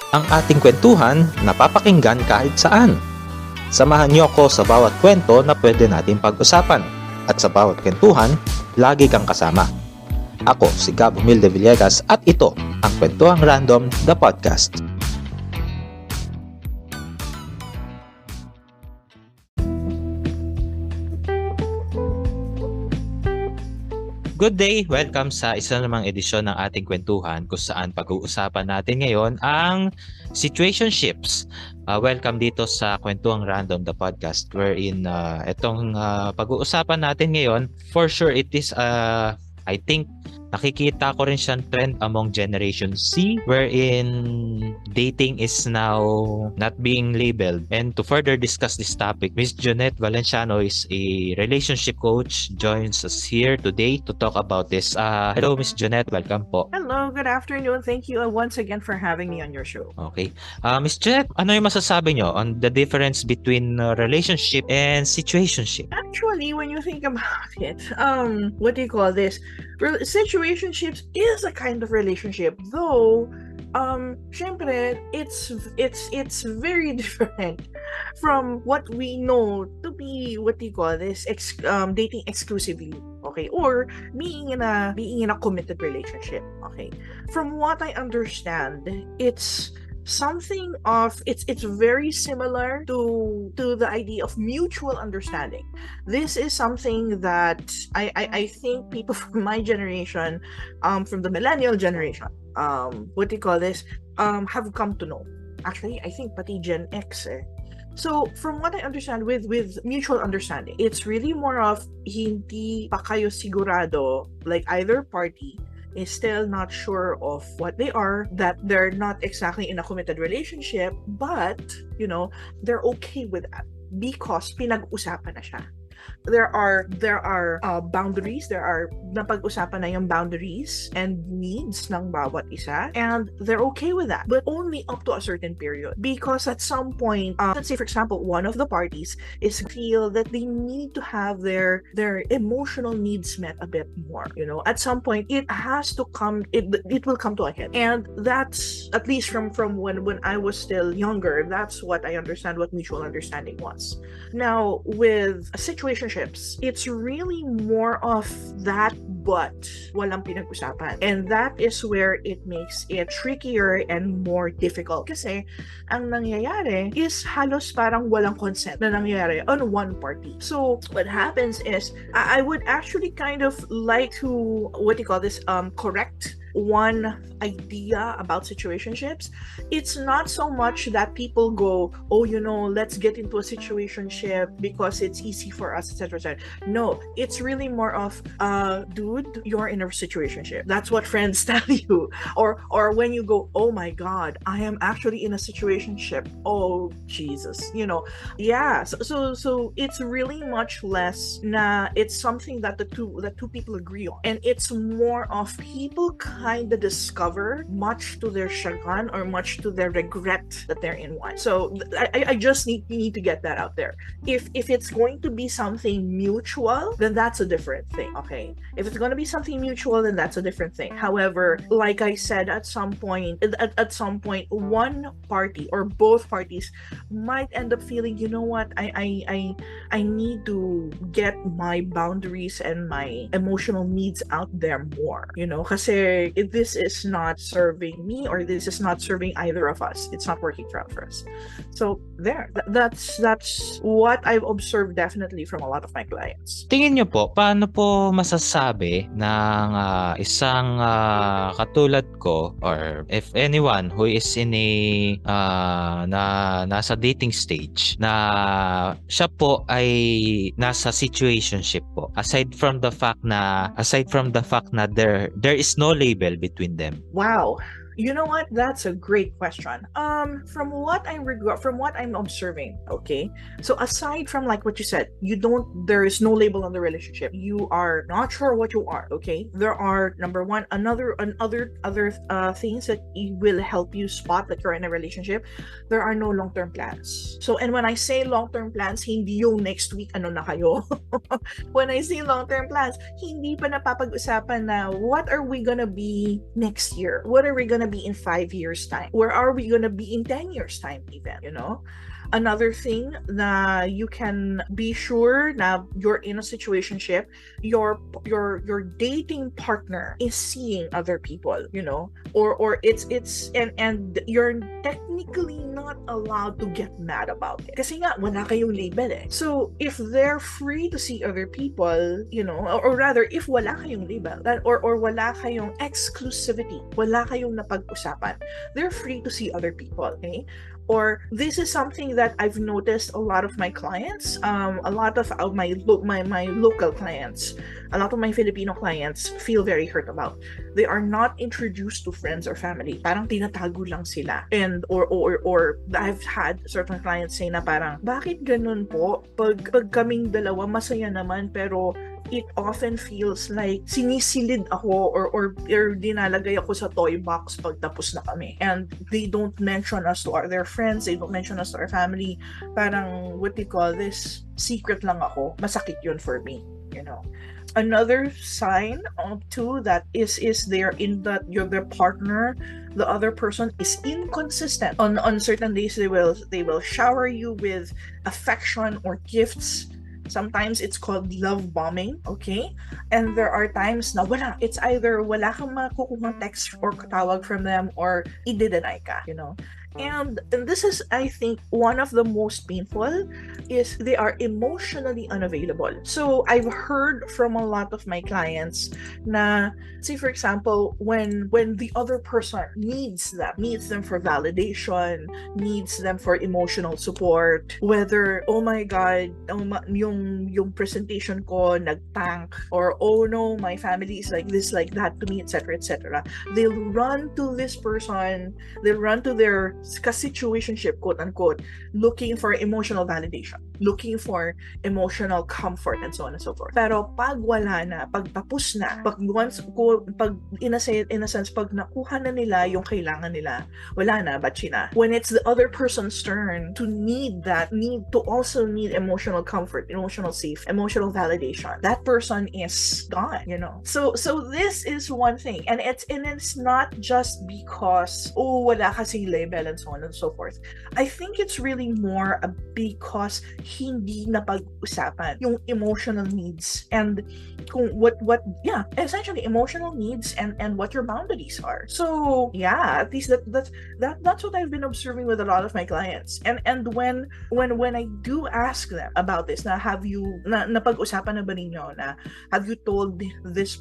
Ang ating kwentuhan napapakinggan kahit saan. Samahan niyo ako sa bawat kwento na pwede natin pag-usapan. At sa bawat kwentuhan, lagi kang kasama. Ako si Gab Humilde Villegas at ito ang Kwentuhang Random, the podcast. Good day! Welcome sa isa namang edisyon ng ating kwentuhan kung saan pag-uusapan natin ngayon ang situationships. Welcome dito sa Kwentuhang Random, the podcast wherein itong pag-uusapan natin ngayon, for sure it is I think nakikita ko rin siyang trend among Generation C wherein dating is now not being labeled. And to further discuss this topic, Miss Jonette Valenciano is a relationship coach, joins us here today to talk about this. Hello Miss Jonette, welcome po. Hello, good afternoon. Thank you once again for having me on your show. Okay. Miss Jonette, ano yung masasabi nyo on the difference between relationship and situationship? Actually, when you think about it, what do you call this? Situationships is a kind of relationship, though syempre, it's very different from what we know to be, what do you call this, dating exclusively, okay, or being in a committed relationship, okay. From what I understand, it's something of it's very similar to the idea of mutual understanding. This is something that I think people from my generation, from the millennial generation, what do you call this, have come to know. Actually, I think pati Gen X So, from what I understand with mutual understanding, it's really more of hindi pa kayo sigurado, like either party is still not sure of what they are, that they're not exactly in a committed relationship, but, you know, they're okay with that because pinag-usapan na siya. There are boundaries, napag-usapan na yung boundaries and needs ng bawat isa, and they're okay with that, but only up to a certain period. Because at some point, let's say for example, one of the parties is feel that they need to have their emotional needs met a bit more. You know, at some point, it has to come. It will come to a head, and that's at least from when I was still younger. That's what I understand what mutual understanding was. Now with situationships, it's really more of that, but walang pinag-usapan. And that is where it makes it trickier and more difficult. Kasi ang nangyayari is halos parang walang consent na nangyayari on one party. So what happens is, I would actually kind of like to, what do you call this, correct one idea about situationships. It's not so much that people go, oh, you know, let's get into a situationship because it's easy for us, etc., etc. No, it's really more of, dude, you're in a situationship. That's what friends tell you. Or when you go, oh my God, I am actually in a situationship. Oh Jesus, you know, yeah. So it's really much less na it's something that the two people agree on, and it's more of people kind of discover, much to their chagrin or much to their regret, that they're in one. So I just need to get that out there. If it's going to be something mutual, then that's a different thing, okay? If it's going to be something mutual, then that's a different thing. However, like I said, at some point, one party or both parties might end up feeling, you know what, I need to get my boundaries and my emotional needs out there more, you know, kasi if this is not serving me or this is not serving either of us, it's not working out for us. So there, that's what I've observed definitely from a lot of my clients. Tingin nyo po, paano po masasabi ng isang katulad ko, or if anyone who is in a nasa dating stage, na siya po ay nasa situationship po, aside from the fact na there is no label between them? Wow. You know what? That's a great question. From what I'm observing, okay. So aside from like what you said, there is no label on the relationship. You are not sure what you are, okay. There are, number one, other things that will help you spot that you're in a relationship. There are no long-term plans. So, and when I say long-term plans, hindi yung next week ano na kayo. When I say long-term plans, hindi pa napapag-usapan na what are we gonna be next year? What are we gonna gonna be in 5 years time? Where are we gonna be in 10 years time even, you know? Another thing na you can be sure na you're in a situationship, your dating partner is seeing other people, you know, or it's and you're technically not allowed to get mad about it. Kasi nga wala kayong label eh. So if they're free to see other people, you know, or rather if wala kayong label or wala kayong exclusivity, wala kayong napag-usapan, they're free to see other people, okay? Or this is something that I've noticed a lot of my clients, a lot of my local clients, a lot of my Filipino clients feel very hurt about. They are not introduced to friends or family. Parang tinatago lang sila. And or I've had certain clients say na parang, bakit ganun po? Pag kaming dalawa masaya naman pero it often feels like sinisilid ako or dinalagay ako sa toy box pag tapos na kami. And they don't mention us to their friends, they don't mention us to our family. Parang, what do you call this? Secret lang ako. Masakit yun for me, you know. Another sign too that is there in that their partner, the other person is inconsistent. On certain days they will shower you with affection or gifts. Sometimes it's called love bombing, okay? And there are times na wala. It's either wala kang makukuha text or tawag from them or i-deny ka, you know? And this is, I think, one of the most painful is they are emotionally unavailable. So I've heard from a lot of my clients na, say for example, when the other person needs them for validation, needs them for emotional support, whether, oh my God, yung presentation ko nag-tank, or oh no, my family is like this, like that to me, etc., etc. They'll run to this person, they'll run to their situationship, quote unquote, looking for emotional validation, looking for emotional comfort, and so on and so forth. Pero pag wala na, pag tapos na, pag in a sense, pag nakuha na nila yung kailangan nila, wala na, batchi na. When it's the other person's turn to need emotional comfort, emotional safe, emotional validation, that person is gone, you know. So this is one thing, and it's not just because wala kasing label and so on and so forth. I think it's really more because hindi napag-usapan yung emotional needs and essentially emotional needs and what your boundaries are. So yeah, at least that's what I've been observing with a lot of my clients. And when I do ask them about this, na have you napag-usapan na ba ninyo na have you told this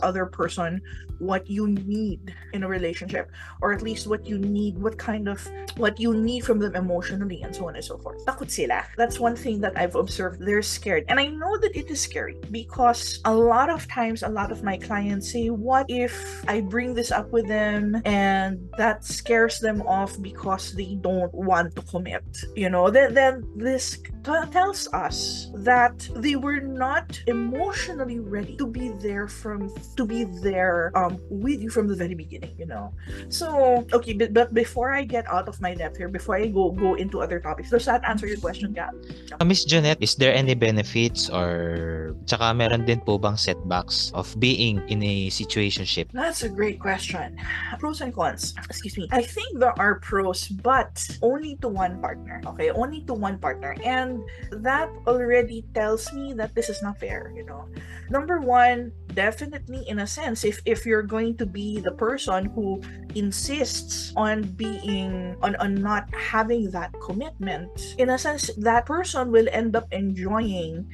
other person what you need in a relationship, or at least what you need from them emotionally, and so on and so forth. Takot sila. That's one thing that I've observed. They're scared. And I know that it is scary because a lot of times, a lot of my clients say, what if I bring this up with them and that scares them off because they don't want to commit? You know, then this tells us that they were not emotionally ready to be there with you from the very beginning, you know. So okay, but before I get out of my depth here, before I go into other topics, does that answer your question, Kat? Miss Jonette, is there any benefits or tsaka meron din po bang setbacks of being in a situationship? That's a great question. Pros and cons. Excuse me. I think there are pros, but only to one partner. Okay, only to one partner, and that already tells me that this is not fair, you know. Number one, definitely in a sense, if you're going to be the person who insists on not having that commitment, in a sense, that person will end up enjoying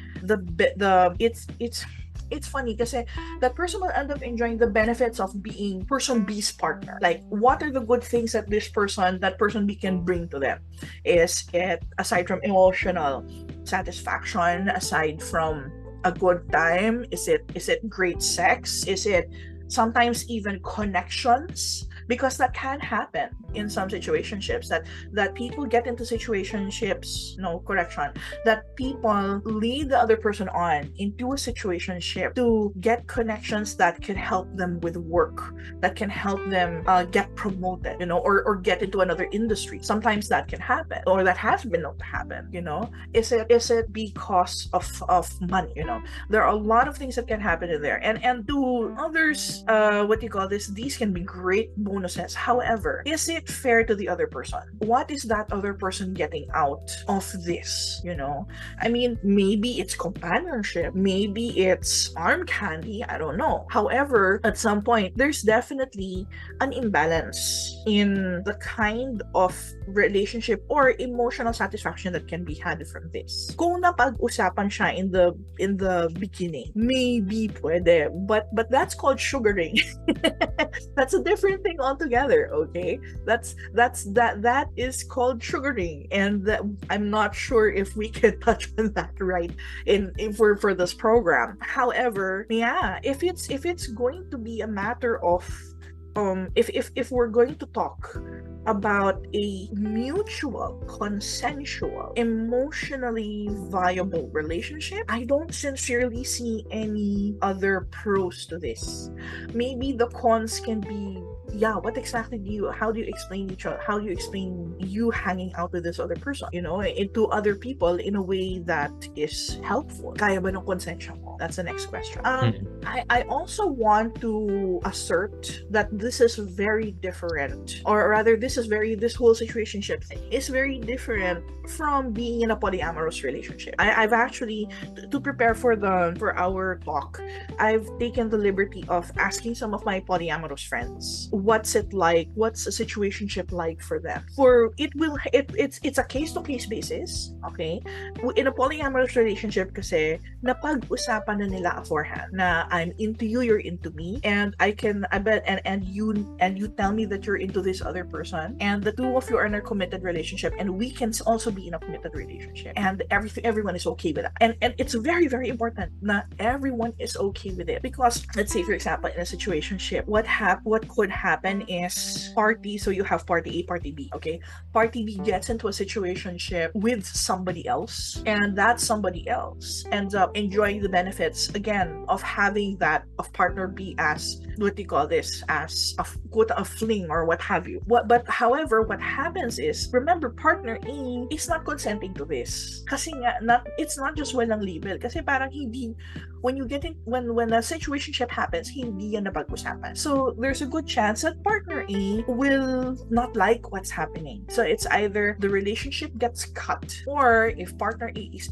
it's funny kasi that person will end up enjoying the benefits of being person B's partner. Like, what are the good things that that person B can bring to them? Is it, aside from emotional satisfaction, aside from a good time, is it great sex? Is it sometimes even connections? Because that can happen in some situationships, that people get into situationships, that people lead the other person on into a situationship to get connections that can help them with work, that can help them get promoted, or get into another industry. Sometimes that can happen, or that has been known to happen, Is it because of money, There are a lot of things that can happen in there. And to others, these can be great bonuses. However, is it fair to the other person? What is that other person getting out of this? I mean, maybe it's companionship, maybe it's arm candy, I don't know. However, at some point, there's definitely an imbalance in the kind of relationship or emotional satisfaction that can be had from this. Kung napag-usapan siya in the beginning, maybe pwede, but that's called sugaring. That's a different thing altogether. Okay, that is called sugaring, and I'm not sure if we can touch on that right for this program. However, yeah, if it's going to be a matter of if we're going to talk about a mutual, consensual, emotionally viable relationship, I don't sincerely see any other pros to this. Maybe the cons can be, what exactly how do you explain each other? How do you explain you hanging out with this other person, to other people in a way that is helpful? Kaya ba ng konsensya mo? That's the next question. I also want to assert that this is very different, or rather this whole situationship thing is very different from being in a polyamorous relationship. I've actually, to prepare for our talk, I've taken the liberty of asking some of my polyamorous friends, what's it like? What's a situationship like for them? It's a case-to-case basis, okay? In a polyamorous relationship kasi, napag-usapan na nila beforehand na I'm into you, you're into me, and you tell me that you're into this other person, and the two of you are in a committed relationship, and we can also be in a committed relationship, and everyone is okay with that. And it's very, very important na everyone is okay with it, because let's say, for example, in a situationship, what could happen is party. So you have party A, party B, okay? Party B gets into a situationship with somebody else, and that somebody else ends up enjoying the benefits again of having that of partner B as, what do you call this, as a fling or what have you. However, what happens is, remember, partner A is not consenting to this. Kasi nga, it's not just walang label. Kasi parang hindi, when a situationship happens, hindi yan napag-usapan. So there's a good chance that partner A will not like what's happening. So it's either the relationship gets cut, or if partner A is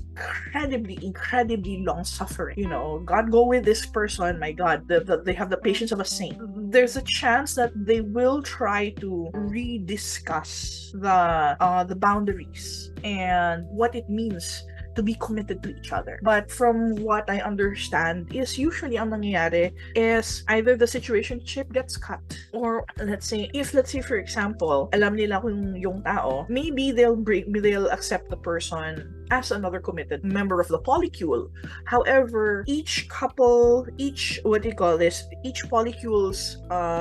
incredibly long-suffering, God go with this person, my God, they have the patience of a saint, there's a chance that they will try to rediscuss the boundaries and what it means to be committed to each other. But from what I understand is, usually ang nangyayari is either the situationship gets cut, or let's say for example, alam nila kung yung tao, maybe they'll accept the person as another committed member of the polycule. However, each polycule's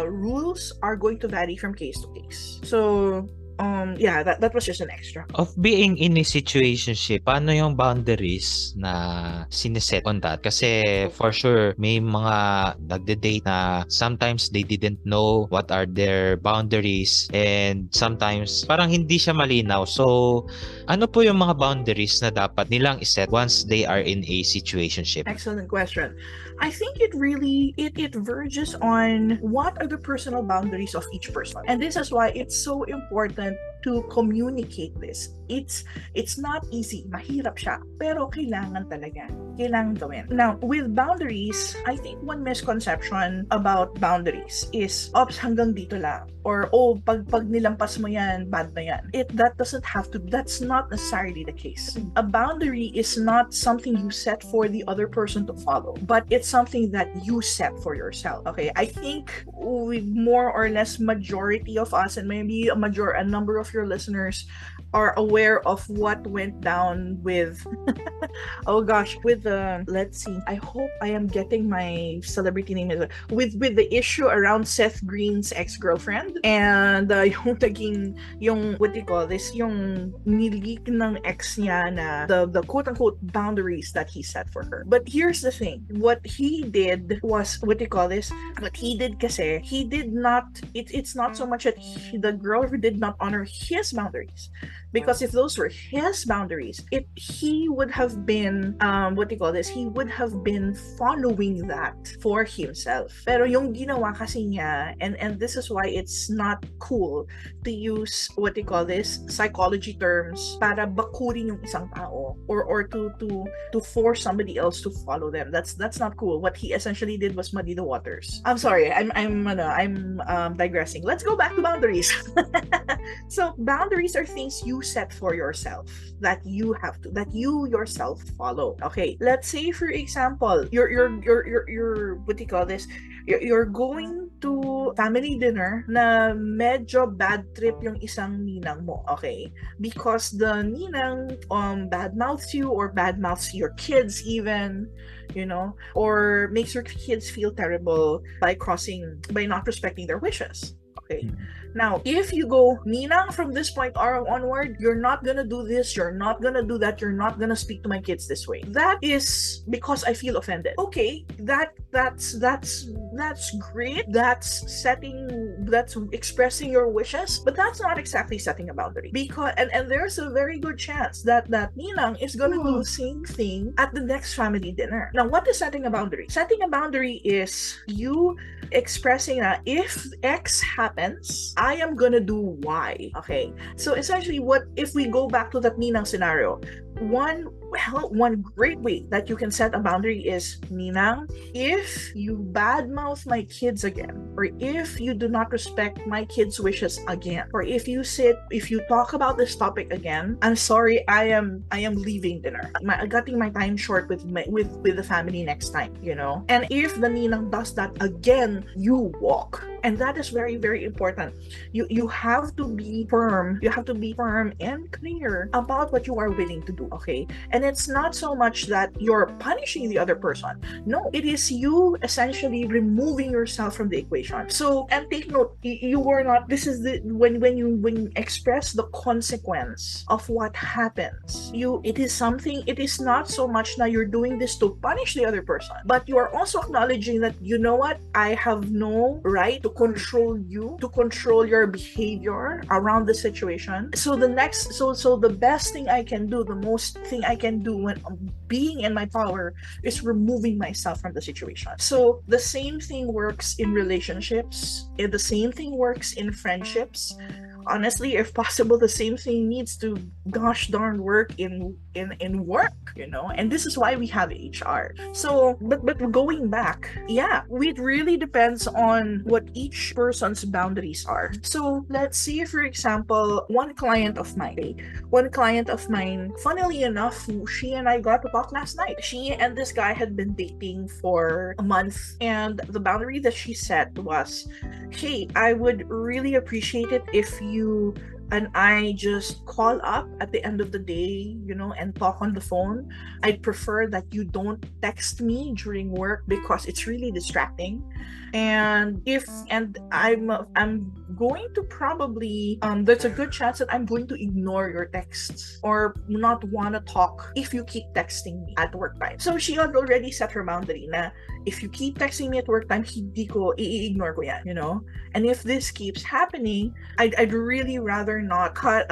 rules are going to vary from case to case. So that was just an extra. Of being in a situationship, paano yung boundaries na sineset on that? Kasi for sure, may mga nagde-date na sometimes they didn't know what are their boundaries, and sometimes parang hindi siya malinaw. So, ano po yung mga boundaries na dapat nilang iset once they are in a situationship? Excellent question. I think it verges on what are the personal boundaries of each person. And this is why it's so important to communicate this. It's not easy. Mahirap siya. Pero kailangan talaga. Kailangan gawin. Now, with boundaries, I think one misconception about boundaries is, hanggang dito lang. Or, pag nilampas mo yan, bad na yan. That's not necessarily the case. A boundary is not something you set for the other person to follow, but it's something that you set for yourself. Okay? I think more or less majority of us, and maybe a number of your listeners, are aware of what went down with let's see, I hope I am getting my celebrity name with the issue around Seth Green's ex-girlfriend, and yung what do you call this, yung nileak ng ex niya na the quote-unquote boundaries that he set for her. But here's the thing, what he did was, kasi he did not, it's not so much that the girl did not honor his boundaries. Because if those were his boundaries, he would have been, he would have been following that for himself. Pero yung ginawa kasi niya, and this is why it's not cool to use psychology terms para bakurin yung isang tao or to force somebody else to follow them. That's not cool. What he essentially did was muddy the waters. I'm sorry, I'm digressing. Let's go back to boundaries. So boundaries are things you set for yourself that you yourself follow. Okay, let's say for example, you're going to family dinner na medyo bad trip yung isang ninang mo, okay? Because the ninang badmouths you or badmouths your kids even, or makes your kids feel terrible by not respecting their wishes. Okay. Now, if you go, Ninang, from this point onward, you're not gonna do this, you're not gonna do that, you're not gonna speak to my kids this way. That is because I feel offended. Okay, that's great. That's expressing your wishes, but that's not exactly setting a boundary. Because and there's a very good chance that Ninang is gonna do the same thing at the next family dinner. Now, what is setting a boundary? Setting a boundary is you expressing that if X happens, I am gonna do Y. Okay, so essentially, what if we go back to that Ninang scenario? One great way that you can set a boundary is, Ninang, if you badmouth my kids again, or if you do not respect my kids' wishes again, or if you talk about this topic again, I'm sorry, I am leaving dinner. I'm cutting my time short with the family next time, And if the Ninang does that again, you walk. And that is very, very important. You have to be firm. You have to be firm and clear about what you are willing to do, okay? And it's not so much that you're punishing the other person. No, it is you essentially removing yourself from the equation. So, and take note, you were not, this is when you express the consequence of what happens, it is not so much that you're doing this to punish the other person, but you are also acknowledging that, you know what, I have no right to control you, to control your behavior around the situation. So the best thing I can do, the most thing I can do when being in my power, is removing myself from the situation. So the same thing works in relationships, the same thing works in friendships. Honestly, if possible, the same thing needs to gosh darn work in work, and this is why we have HR. So but going back, it really depends on what each person's boundaries are. So let's see, for example, one client of mine, funnily enough, she and I got to talk last night. She and this guy had been dating for a month, and the boundary that she set was, hey, I would really appreciate it if you and I just call up at the end of the day, and talk on the phone. I'd prefer that you don't text me during work because it's really distracting. And I'm going to probably, there's a good chance that I'm going to ignore your texts or not want to talk if you keep texting me at work time. So she had already set her boundary na, if you keep texting me at work time, hindi ko i-ignore ko yan, And if this keeps happening, I'd really rather not cut,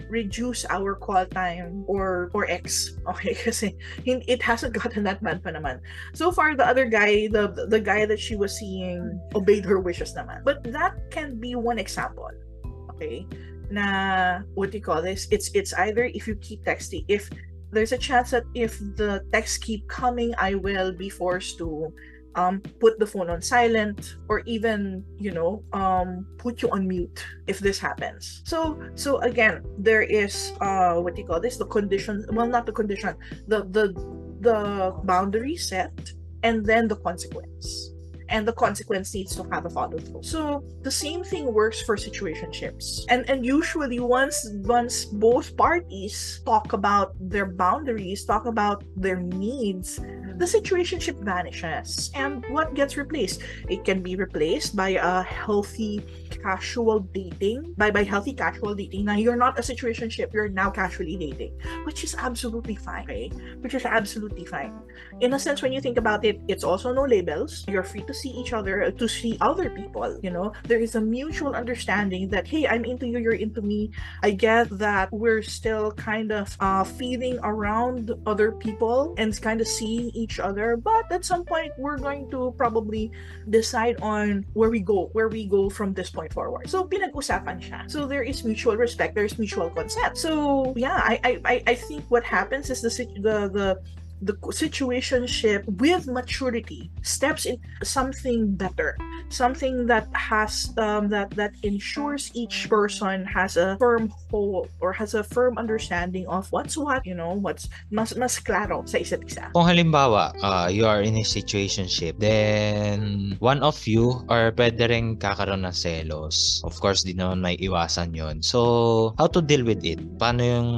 reduce our call time or X. Okay, kasi it hasn't gotten that bad pa naman. So far, the other guy, the guy that she was seeing, obeyed her wishes naman. But that can be one example. Okay, na it's either if you keep texting, if there's a chance that if the texts keep coming, I will be forced to put the phone on silent, or even put you on mute if this happens. So again, there is the condition, well, not the condition, the boundary set, and then the consequence. And the consequence needs to have a follow through. So the same thing works for situationships. And usually once both parties talk about their boundaries, talk about their needs, the situationship vanishes. And what gets replaced? It can be replaced by a healthy casual dating. By healthy casual dating, now you're not a situationship, you're now casually dating, which is absolutely fine, okay? Which is absolutely fine. In a sense, when you think about it, it's also no labels. You're free to see each other, to see other people, you know? There is a mutual understanding that, hey, I'm into you, you're into me. I get that we're still kind of feeling around other people and kind of seeing each other, but at some point we're going to probably decide on where we go from this point forward. So pinag-usapan siya. So there is mutual respect, there's mutual consent. So yeah, I think what happens is the situationship with maturity steps in something better, something that has that ensures each person has a firm hold or has a firm understanding of what's what, you know, what's mas klaro sa isa't isa. Kung halimbawa, you are in a situationship, then one of you or pwede rin kakaroon ng selos. Of course, di naman may iwasan yon. So, how to deal with it? Paano yung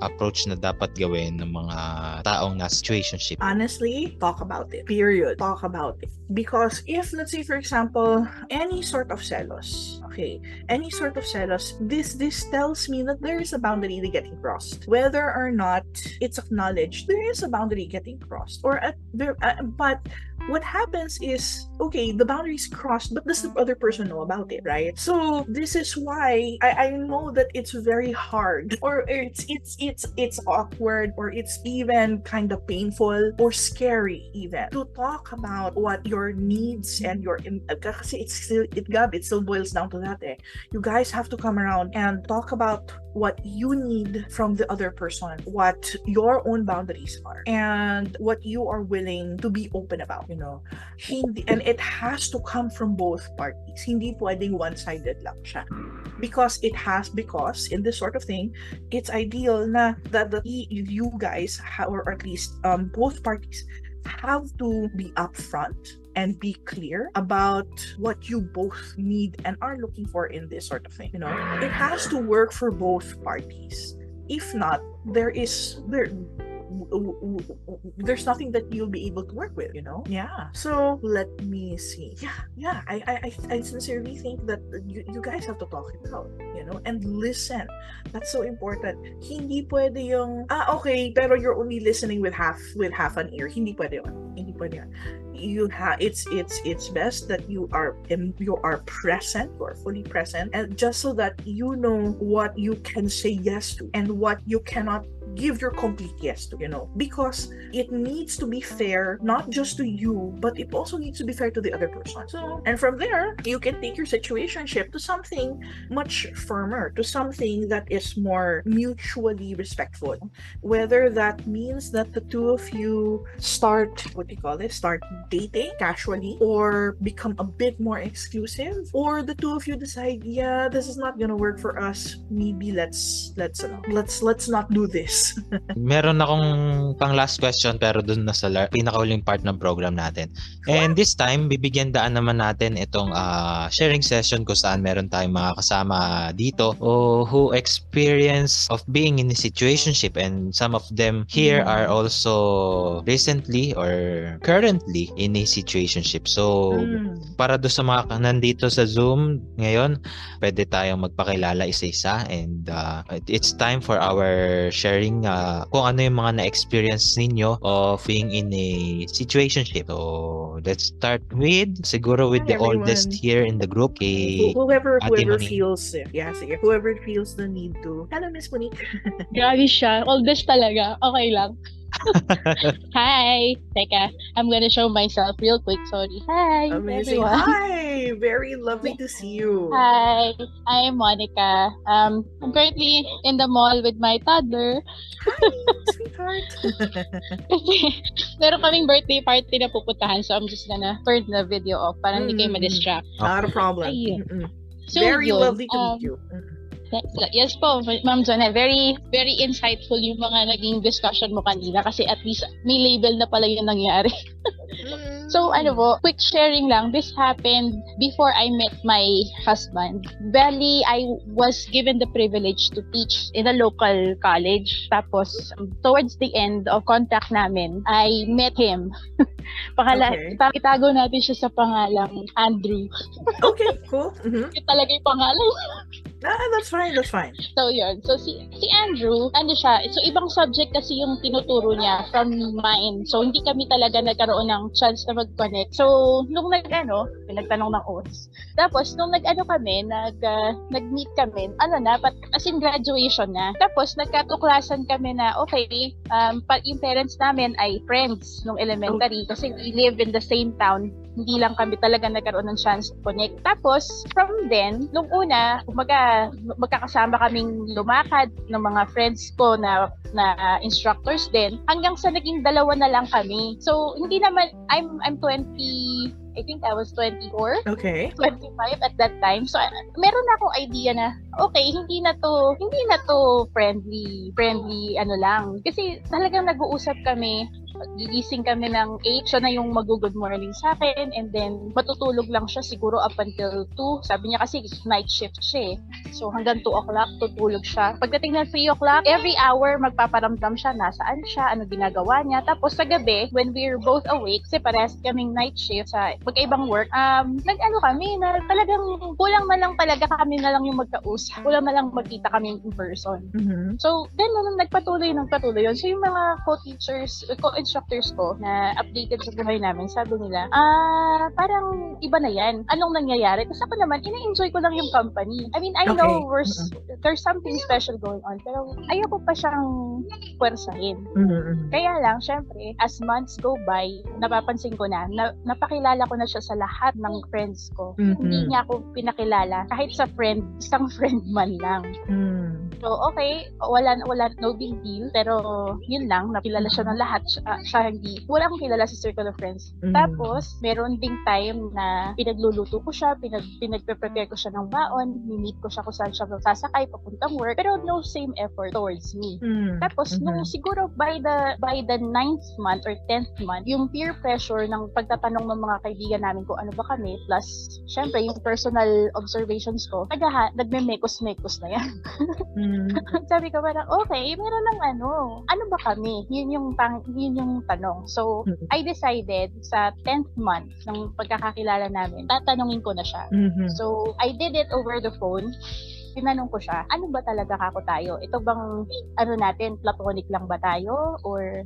approach na dapat gawin ng mga taong nasa situationship? Honestly, talk about it. Period. Talk about it. Because if, let's say, for example, any sort of selos, okay, any sort of selos, this tells me that there is a boundary getting crossed. Whether or not it's acknowledged, there is a boundary getting crossed. But what happens is, okay, the boundary is crossed, but does the other person know about it, right? So this is why I know that it's very hard, or it's awkward, or it's even kind of painful or scary even to talk about what your needs and your kasi it still boils down to that. You guys have to come around and talk about what you need from the other person, what your own boundaries are, and what you are willing to be open about, you know. And it has to come from both parties. Hindi pwedeng one-sided lang siya. Because in this sort of thing, it's ideal na that you guys, or at least both parties, have to be upfront and be clear about what you both need and are looking for in this sort of thing. You know, it has to work for both parties. If not, there's nothing that you'll be able to work with, you know? Yeah. So let me see. Yeah. I sincerely think that you guys have to talk it out, you know, and listen. That's so important. Hindi pwede yung okay, pero you're only listening with half an ear. Hindi pwede yun. Hindi pwede yun. It's best that you are present, you are fully present, and just so that you know what you can say yes to and what you cannot give your complete yes to, you know, because it needs to be fair, not just to you, but it also needs to be fair to the other person. So, and from there, you can take your situationship to something much firmer, to something that is more mutually respectful. Whether that means that the two of you start dating casually, or become a bit more exclusive, or the two of you decide, yeah, this is not gonna work for us. Maybe let's not do this. Meron akong pang last question pero dun na sa pinakahuling part ng program natin. And this time, bibigyan daan naman natin itong sharing session kung saan meron tayong mga kasama dito who experience of being in a situationship, and some of them here are also recently or currently in a situationship. So, para do sa mga nandito sa Zoom ngayon, pwede tayong magpakilala isa-isa, and it's time for our sharing kung ano yung mga na-experience ninyo of being in a situationship. So, let's start with the oldest here in the group. Whoever feels the need to. Hello, Miss Monique. Grabe siya. Oldest talaga. Okay lang. Hi! Teka, I'm gonna show myself real quick. Sorry. Hi, amazing. Everyone. Hi! Very lovely to see you. Hi, I'm Monica. I'm currently in the mall with my toddler. Hi, sweetheart. Kasi meron kaming birthday party na pupuntahan, so I'm just gonna turn the video off para hindi kayo ma-distract. Not a problem. So, very lovely to meet you. Yes po, Ma'am Jonette. Very, very insightful yung mga naging discussion mo kanina kasi at least may label na pala yung nangyari. So, quick sharing lang. This happened before I met my husband. Bali, I was given the privilege to teach in a local college. Tapos, towards the end of contact namin, I met him. Okay. Itago natin siya sa pangalang Andrew. Okay, cool. Mm-hmm. Yun talaga yung pangalan. That's fine. So, yun. So, si Andrew, siya? So, ibang subject kasi yung tinuturo niya from mine. So, hindi kami talaga nagkaroon ng chance na mag-connect. So, nung pinagtanong ng oaths. Tapos, nung nag-meet kami, as in graduation na. Tapos, nagkatuklasan kami na, okay, yung parents namin ay friends nung elementary kasi we live in the same town. Hindi lang kami talaga nagkaroon ng chance to connect. Tapos, from then, nung una, magkakasama kaming lumakad ng mga friends ko na instructors din, hanggang sa naging dalawa na lang kami. So, hindi naman, I'm 20, I think I was 24. Okay. 25 at that time. So, meron na akong idea na, okay, hindi na to friendly lang. Kasi talagang nag-uusap kami, gigising kami ng 8, siya na yung mag-good morning sa akin, and then matutulog lang siya siguro up until 2. Sabi niya kasi night shift siya eh. So hanggang 2 o'clock tutulog siya. Pagdating ng 3 o'clock, every hour magpaparamdam siya nasaan siya, ano ginagawa niya. Tapos sa gabi, when we're both awake, kasi parehas kaming night shift sa magkaibang work, kami na talagang kulang na lang talaga kami na lang yung magkausap. Kulang na lang magkita kami in person. Mm-hmm. So, then nagpatuloy yun. So, yung mga co-instructors ko na updated sa buhay namin, sabi nila, parang iba na yan. Anong nangyayari? Kasi ako naman, ina-enjoy ko lang yung company. I mean, I know there's something special going on, pero ayoko pa siyang puwersahin. Mm-hmm. Kaya lang, syempre, as months go by, napapansin ko na napakilala ko na siya sa lahat ng friends ko. Mm-hmm. Hindi niya ako pinakilala, kahit sa isang friend man lang. Mm-hmm. So, okay, wala, no big deal. Pero, yun lang, nakilala siya ng lahat. Wala akong kilala sa circle of friends. Mm. Tapos, meron ding time na pinagluluto ko siya, pinagpe-prepare ko siya ng baon, meet ko siya kung saan siya sasakay, papuntang work, pero no same effort towards me. Tapos, nung siguro by the 9th month or 10th month, yung peer pressure ng pagtatanong ng mga kaibigan namin kung ano ba kami, plus, syempre, yung personal observations ko, nagme-mekos-mekos na yan. Sabi ko parang, okay, meron ng ano ba kami? Yun yung tanong. So, I decided sa 10th month ng pagkakakilala namin, tatanungin ko na siya. So, I did it over the phone. Tinanong ko siya, ano ba talaga kako tayo? Ito bang, platonic lang ba tayo? Or,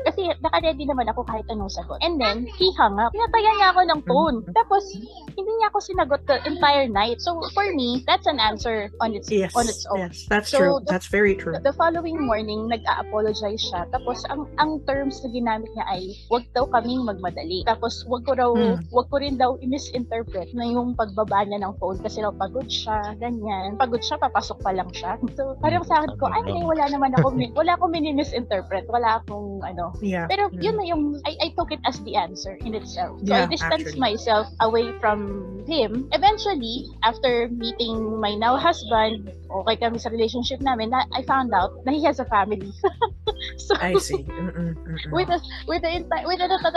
kasi naka-ready naman ako kahit anong sagot. And then, he hung up. Pinatayan niya ako ng phone. Tapos, hindi niya ako sinagot the entire night. So, for me, that's an answer on its own. Yes, that's true. That's very true. The following morning, nag-a-apologize siya. Tapos, ang terms na ginamit niya ay, wag daw kaming magmadali. Tapos, wag ko rin daw i-misinterpret na yung pagbaba niya ng phone kasi daw pagod siya, ganyan. Pagod siya, papasok pa lang siya. So, parang sa akin ko, wala akong mini-misinterpret. Wala akong Yeah. Pero yun na yung, I took it as the answer in itself. So, I distanced myself away from him. Eventually, after meeting my now husband, okay kami sa relationship namin, I found out na he has a family. So, I see. with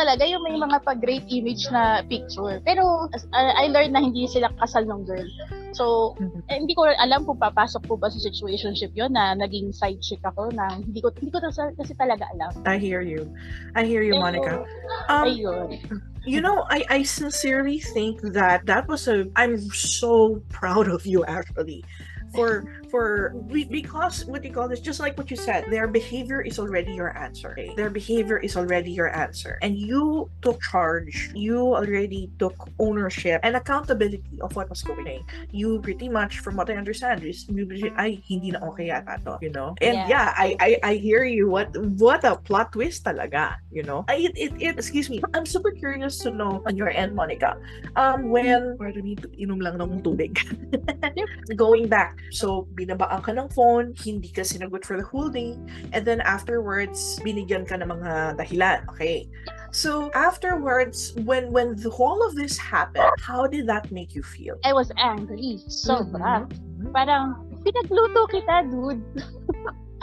talaga yung may mga pag-great image na picture. Pero, I learned na hindi sila kasal ng girl. So, hindi ko alam kung papasok po ba sa situationship yon na naging side chick ako na hindi ko kasi talaga alam. I hear you, Monica. Ayun. You know, I sincerely think that was I'm so proud of you actually. Because what you call this, just like what you said, their behavior is already your answer. Okay? Their behavior is already your answer. And you took charge. You already took ownership and accountability of what was going on. You pretty much, from what I understand, hindi na okay yata to, you know? And I hear you. What a plot twist talaga, you know? Excuse me, I'm super curious to know on your end, Monica. Pardon me, inom lang ng tubig. Going back, so binabaan ka ng phone, hindi ka sinagot for the whole day, and then afterwards, binigyan ka ng mga dahilan. Okay. So afterwards, when all of this happened, how did that make you feel? I was angry. Sobra. Parang, pinagluto kita, dude.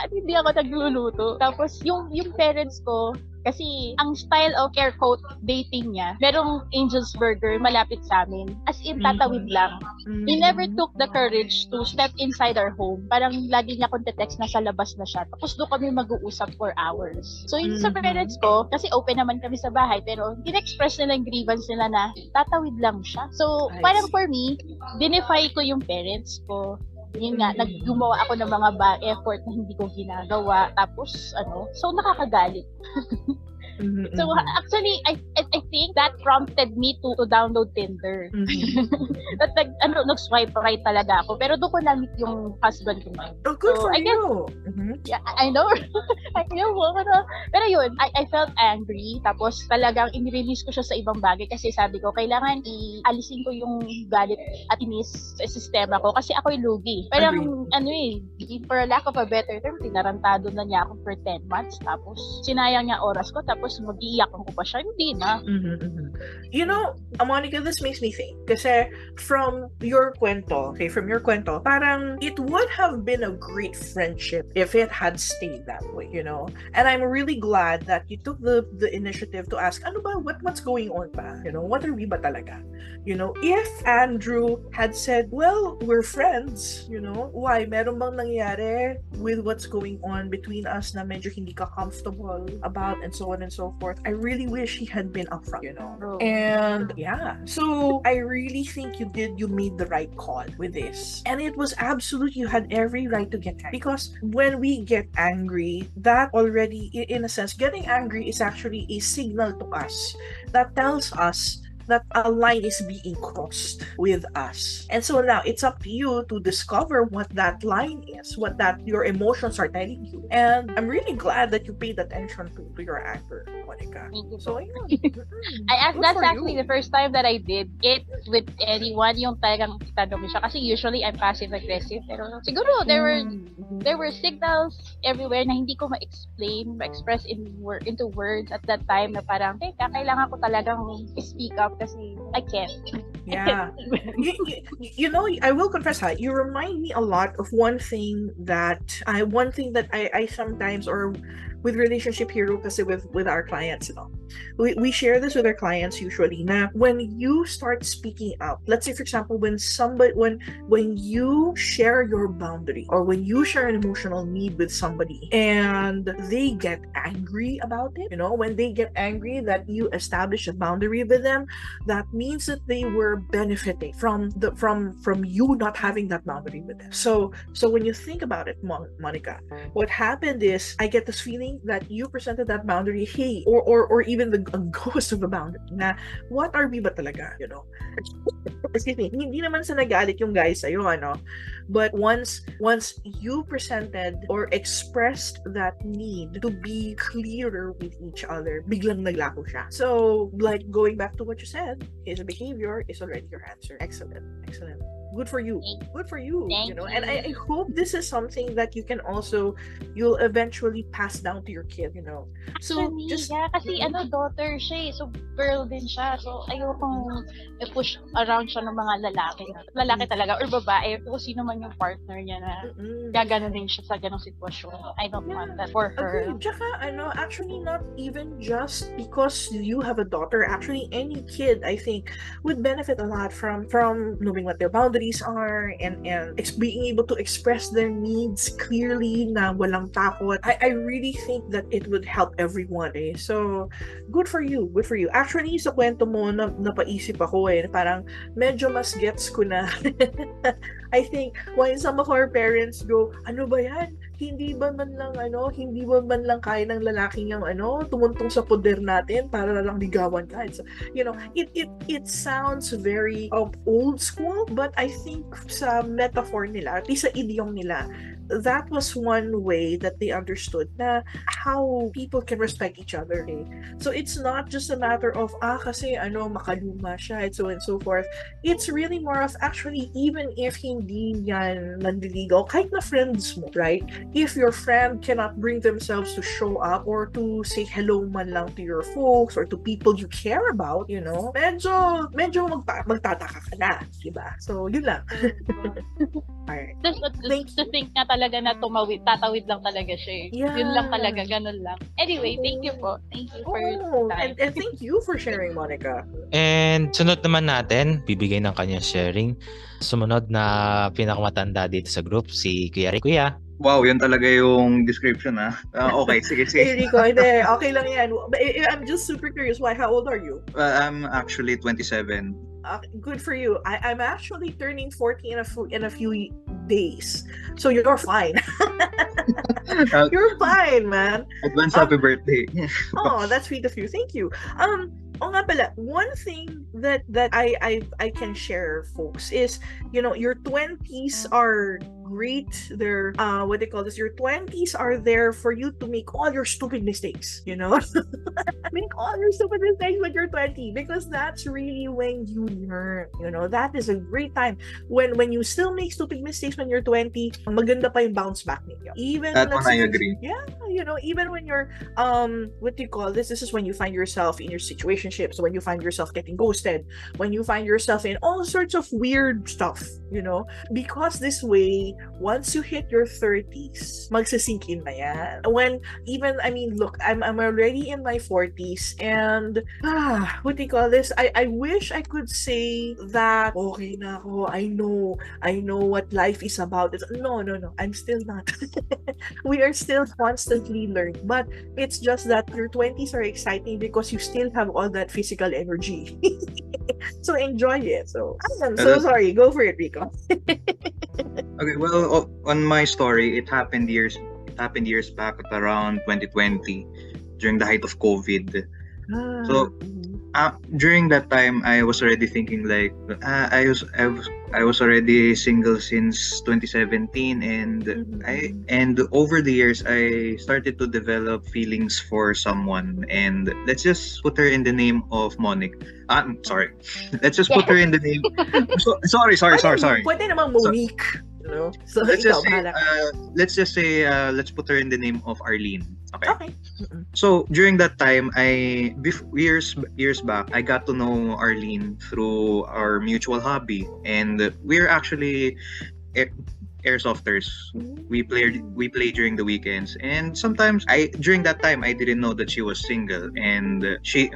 At hindi ako nagluluto. Tapos, yung parents ko, Kasi ang style of air quote dating niya, merong Angel's Burger malapit sa amin. As in, tatawid lang. He never took the courage to step inside our home. Parang lagi niya akong text na sa labas na siya. Tapos doon kami mag-uusap for hours. So yun sa parents ko, kasi open naman kami sa bahay, pero in-express nila yung grievance nila na tatawid lang siya. So parang for me, dinefy ko yung parents ko. Yun nga, naggumawa ako ng mga effort na hindi ko ginagawa. Tapos, so nakakagalit. So actually, I think that prompted me to download Tinder. That nag-swipe right talaga ako. Pero doon ko na-meet yung husband ko. Oh, good for you. Yeah, I know. I know. Pero yun, I felt angry. Tapos talagang in-release ko siya sa ibang bagay kasi sabi ko, kailangan ialisin ko yung galit at inis sa sistema ko kasi ako'y lugi. Parang, for lack of a better term, tinarantado na niya ako for 10 months. Tapos, sinayang niya oras ko. Tapos, mag-iiyakan ko pa siya. Hindi na. You know, Monica, this makes me think. Kasi from your kwento, parang it would have been a great friendship if it had stayed that way, you know? And I'm really glad that you took the initiative to ask, ano ba, what's going on ba? You know, what are we ba talaga? You know, if Andrew had said, well, we're friends, you know, why? Meron bang nangyari with what's going on between us na medyo hindi ka comfortable about and so on and so forth? I really wish he had been upfront, you know? And yeah, so I really think you made the right call with this. And it was absolute, you had every right to get angry. Because when we get angry, that already, in a sense, getting angry is actually a signal to us that tells us that a line is being crossed with us. And so now it's up to you to discover what that line is, what that your emotions are telling you. And I'm really glad that you paid attention to your anger, Monica. So that's actually the first time that I did it with anyone, yung talagang tanong mo siya. Kasi usually I'm passive aggressive, pero siguro there were signals everywhere na hindi ko ma-express into words at that time na parang, kailangan ko talagang speak up kasi I can't. Yeah. you know, I will confess, you remind me a lot of one thing that I sometimes, or with Relationship Hero kasi with our clients, you know, we share this with our clients usually na when you start speaking out, let's say for example when you share your boundary or when you share an emotional need with somebody and they get angry about it, you know, when they get angry that you establish a boundary with them, that means that they were benefiting from you not having that boundary with them. So when you think about it, Monica, what happened is I get this feeling that you presented that boundary, hey, or even the ghost of a boundary na what are we ba talaga, you know? Excuse me, hindi naman sa nagalit yung guys sa'yo, but once you presented or expressed that need to be clearer with each other, biglang naglako siya. So like going back to what you said, his behavior is already your answer. Excellent. Good for you. Thank you know, you. and I hope this is something that you'll eventually pass down to your kid, you know. So Actually, just kasi daughter siya so girl din siya. So ayokong i-push around siya ng mga lalaki talaga or babae kung sino man yung partner niya na gaganon din siya sa ganong sitwasyon. I don't want that for her. Agreed. Tsaka, actually not even just because you have a daughter, actually any kid I think would benefit a lot from knowing what their boundaries are and being able to express their needs clearly na walang takot. I really think that it would help everyone so good for you. Actually sa kwento mo napaisip ako parang medyo mas gets ko na. I think when some of our parents go, ano ba yan? Hindi ba man lang kaya ng lalaking yung tumuntong sa poder natin para lang ligawan ka. So, you know, it sounds very old school, but I think sa metaphor nila, at least sa idiom nila, that was one way that they understood na how people can respect each other. So it's not just a matter of kasi makaluma siya and so forth. It's really more of actually even if he hindi yan nanliligaw, kahit na friends mo, right? If your friend cannot bring themselves to show up or to say hello man lang to your folks or to people you care about, you know, medyo magtataka ka na, diba? So, yun lang. Alright. To think na talaga na tatawid lang talaga siya. Yeah. Yun lang talaga, ganun lang. Anyway, thank you po. Thank you for your time. And thank you for sharing, Monica. And sunod naman natin, bibigay ng kanyang sharing. Sumunod na pinakamatanda dito sa group, si Kuya Rick. Kuya. Wow, yun talaga yung description, ha? Okay, sige. Hey, Rico, hindi. Okay lang yan. I'm just super curious. Why? How old are you? I'm actually 27. Good for you. I'm actually turning 40 in a few days. So you're fine. You're fine, man. Advance happy birthday. Oh, that's sweet of you. Thank you. Nga pala, one thing that I can share, folks, is, you know, your 20s are great. They're what they call this, your 20s are there for you to make all your stupid mistakes, you know. Make all your stupid mistakes when you're 20, because that's really when you learn, you know. That is a great time when you still make stupid mistakes when you're 20. Maganda pa yung bounce back ninyo. Even that one I agree. Yeah, you know, even when you're what do you call this, is when you find yourself in your situationships, when you find yourself getting ghosted, when you find yourself in all sorts of weird stuff, you know, because this way, once you hit your 30s, magsisink in na yan. When even, I mean, look, I'm already in my 40s, and what do you call this? I wish I could say that okay na ako, I know what life is about. No, I'm still not. We are still constantly learning, but it's just that your 20s are exciting because you still have all that physical energy. So enjoy it. So I'm so sorry. Go for it, Rico. Okay, well, on my story, it happened years back at around 2020 during the height of COVID. So during that time, I was already thinking like I was already single since 2017, and over the years I started to develop feelings for someone, and let's just put her in the name of Monique. Sorry. Let's just put her in the name. Sorry. Pwede namang Monique. No? So let's just say let's put her in the name of Arlene. Okay. So during that time, years back, I got to know Arlene through our mutual hobby, and we're actually airsofters. We play during the weekends, and sometimes during that time I didn't know that she was single, and she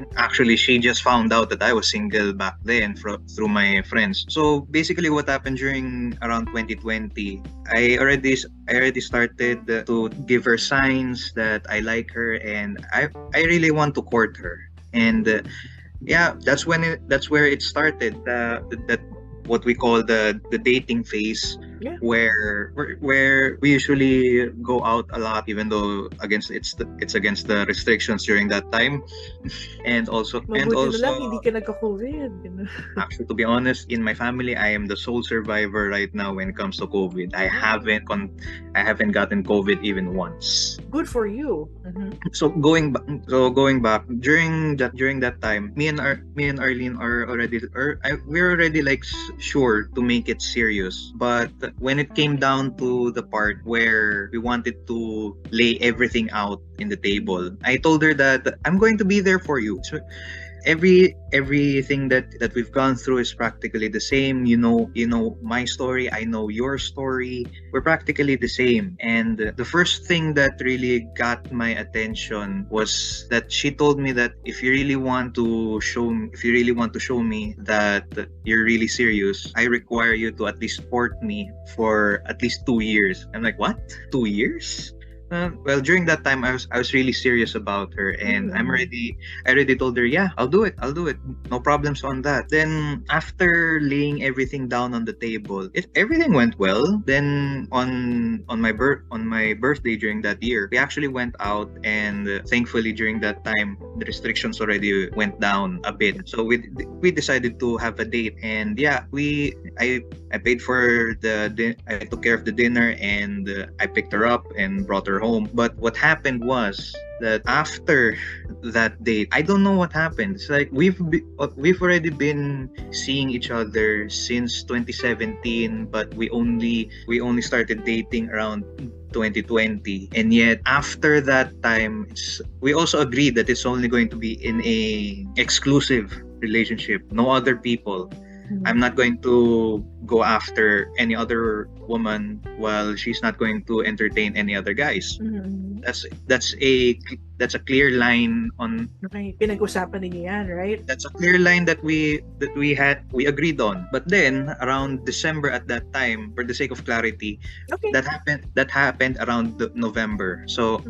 just found out that I was single back then through my friends. So basically what happened during around 2020, I already started to give her signs that I like her, and I really want to court her. And that's where it started, that what we call the dating phase. Yeah. Where we usually go out a lot, even though it's against the restrictions during that time, and also lang, hindi ka nagka-COVID. Actually, to be honest, in my family, I am the sole survivor right now when it comes to COVID. I haven't gotten COVID even once. Good for you. So going back during that time, me and Arlene are we're already like sure to make it serious, but when it came down to the part where we wanted to lay everything out in the table, I told her that I'm going to be there for you. So everything that we've gone through is practically the same. You know my story, I know your story. We're practically the same. And the first thing that really got my attention was that she told me that if you really want to show me that you're really serious, I require you to at least court me for at least 2 years. I'm like, what? 2 years? Well, during that time, I was really serious about her, and I already told her, yeah, I'll do it, no problems on that. Then after laying everything down on the table, everything went well. Then on my birthday during that year, we actually went out, and thankfully during that time, the restrictions already went down a bit. So we decided to have a date, and yeah, paid for I took care of the dinner, and I picked her up and brought her home. But what happened was that after that date, I don't know what happened. It's like we've already been seeing each other since 2017, but we only started dating around 2020, and yet after that time, we also agreed that it's only going to be in a exclusive relationship, no other people. I'm not going to go after any other woman while she's not going to entertain any other guys. That's a clear line on. Okay, pinag-usapan ninyo yan, right? That's a clear line that we agreed on. But then around December at that time, for the sake of clarity, that happened around November. So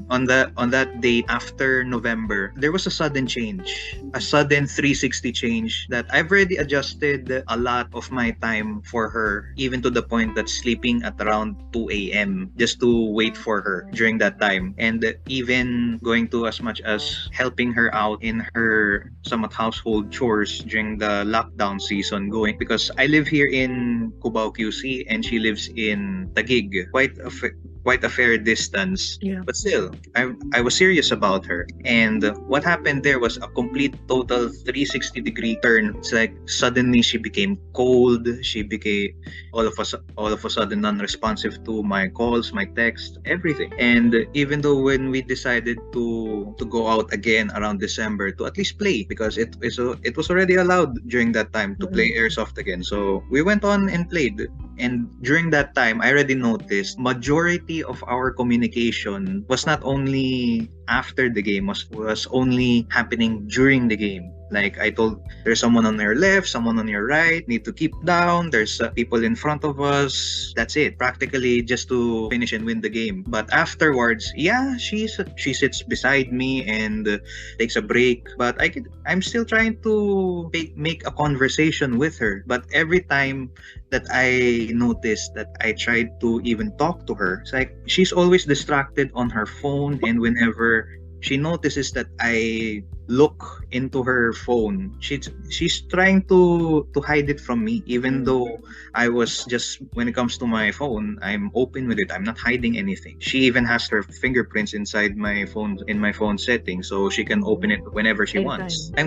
on that date after November, there was a sudden change, a sudden 360 change that I've already adjusted a lot of my time for her, even to the point that sleeping at around 2 a.m. just to wait for her during that time, and even going to as much as helping her out in her somewhat household chores during the lockdown season, because I live here in Cubao QC and she lives in Taguig, quite a fair distance. Yeah. But still, I was serious about her. And what happened there was a complete total 360 degree turn. It's like suddenly she became cold. She became all of a sudden non-responsive to my calls, my texts, everything. And even though when we decided to go out again around December to at least play, because it was already allowed during that time to play airsoft again. So we went on and played. And during that time, I already noticed majority of our communication was not only after the game, was only happening during the game. Like I told, there's someone on your left, someone on your right, need to keep down, there's people in front of us. That's it, practically just to finish and win the game. But afterwards, yeah, she sits beside me and takes a break, but I'm still trying to make a conversation with her. But every time that I noticed that I tried to even talk to her, it's like she's always distracted on her phone, and whenever she notices that I look into her phone, she's trying to hide it from me, even though I was just, when it comes to my phone, I'm open with it. I'm not hiding anything. She even has her fingerprints inside my phone, in my phone settings, so she can open it whenever she wants. I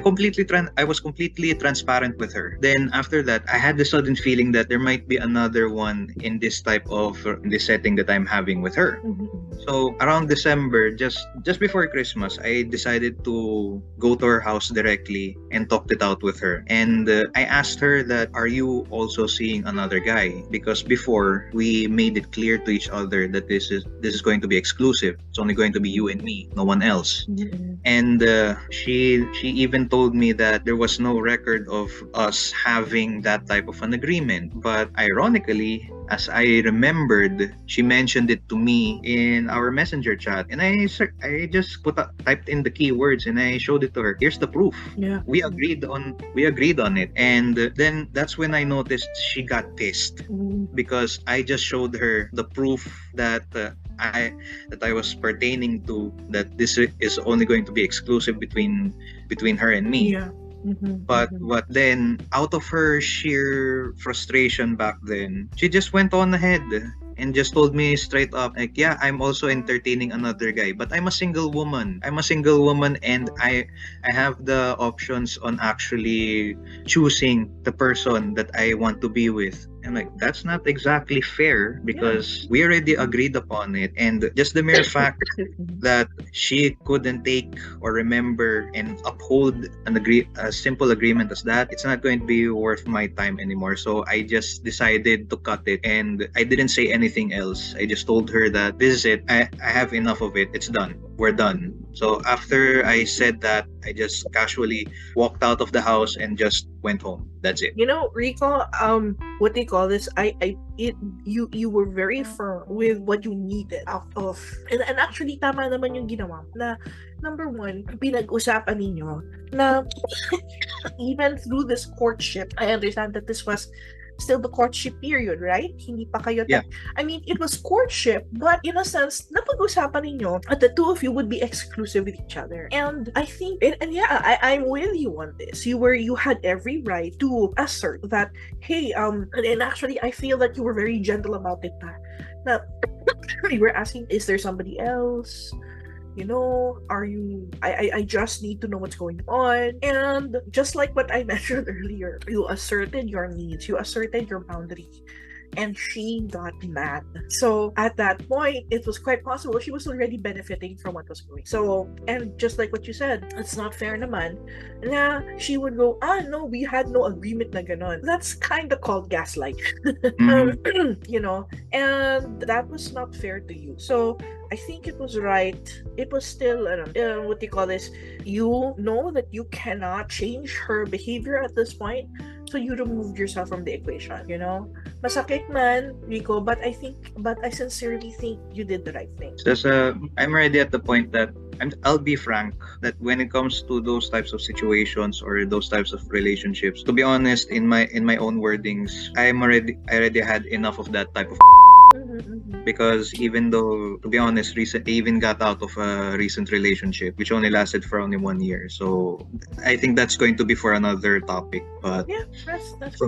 was completely transparent with her. Then after that, I had the sudden feeling that there might be another one in this setting that I'm having with her. So around December, just before Christmas, I decided to go to her house directly and talked it out with her. And I asked her that, are you also seeing another guy? Because before, we made it clear to each other that this is going to be exclusive. It's only going to be you and me, no one else. And she even told me that there was no record of us having that type of an agreement. But ironically, as I remembered, she mentioned it to me in our messenger chat, and I just typed in the keywords and I showed it to her. Here's the proof. Yeah. We agreed on it. And then that's when I noticed she got pissed, because I just showed her the proof that I was pertaining to, that this is only going to be exclusive between her and me. Yeah. But then, out of her sheer frustration back then, she just went on ahead and just told me straight up, like, yeah, I'm also entertaining another guy, but I'm a single woman, and I have the options on actually choosing the person that I want to be with. I'm like, that's not exactly fair, because we already agreed upon it. And just the mere fact that she couldn't take or remember and uphold a simple agreement as that, it's not going to be worth my time anymore. So I just decided to cut it, and I didn't say anything else. I just told her that this is it. I have enough of it. It's done. We're done. So after I said that, I just casually walked out of the house and just went home. That's it. You know, Rico, what they call this, you were very firm with what you needed out of, and actually tama naman yung ginawa mo, na number one, pinag-usapan ninyo na even through this courtship, I understand that this was still the courtship period, right? Hindi pa kayo I mean, it was courtship, but in a sense, napag-usapan ninyo at the two of you would be exclusive with each other. And I think, and yeah, I'm with you on this. You had every right to assert that, hey, and actually, I feel that you were very gentle about it. Now, you were asking, is there somebody else? You know, are you, I just need to know what's going on. And just like what I mentioned earlier, you asserted your needs, you asserted your boundary, and she got mad. So at that point, it was quite possible she was already benefiting from what was going. So, and just like what you said, it's not fair naman na she would go, no, we had no agreement na ganon. That's kind of called gaslight. You know, and that was not fair to you. So I think it was right. It was still, what do you call this? You know that you cannot change her behavior at this point, so you removed yourself from the equation, you know? Masakit man, Rico, but I sincerely think you did the right thing. So, I'm already at the point that I'll be frank that when it comes to those types of situations or those types of relationships, to be honest, in my own wordings, I already had enough of that type of because even though, to be honest, I even got out of a recent relationship which only lasted for only 1 year. So I think that's going to be for another topic. But yeah, that's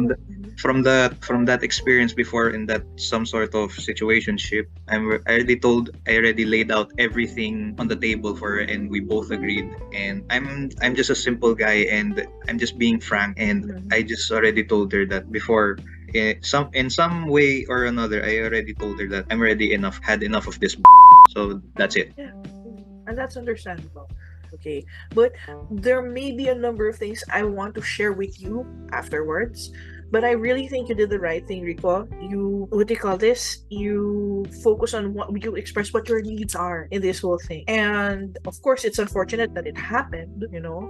from that experience before in that some sort of situationship, I already laid out everything on the table for her, and we both agreed. And I'm just a simple guy, and I'm just being frank, and I just already told her that before. In some way or another, I already told her that I'm already had enough of this. So that's it. Yeah, and that's understandable. Okay, but there may be a number of things I want to share with you afterwards. But I really think you did the right thing, Rico. You, what do you call this? You focus on you express what your needs are in this whole thing. And of course, it's unfortunate that it happened, you know.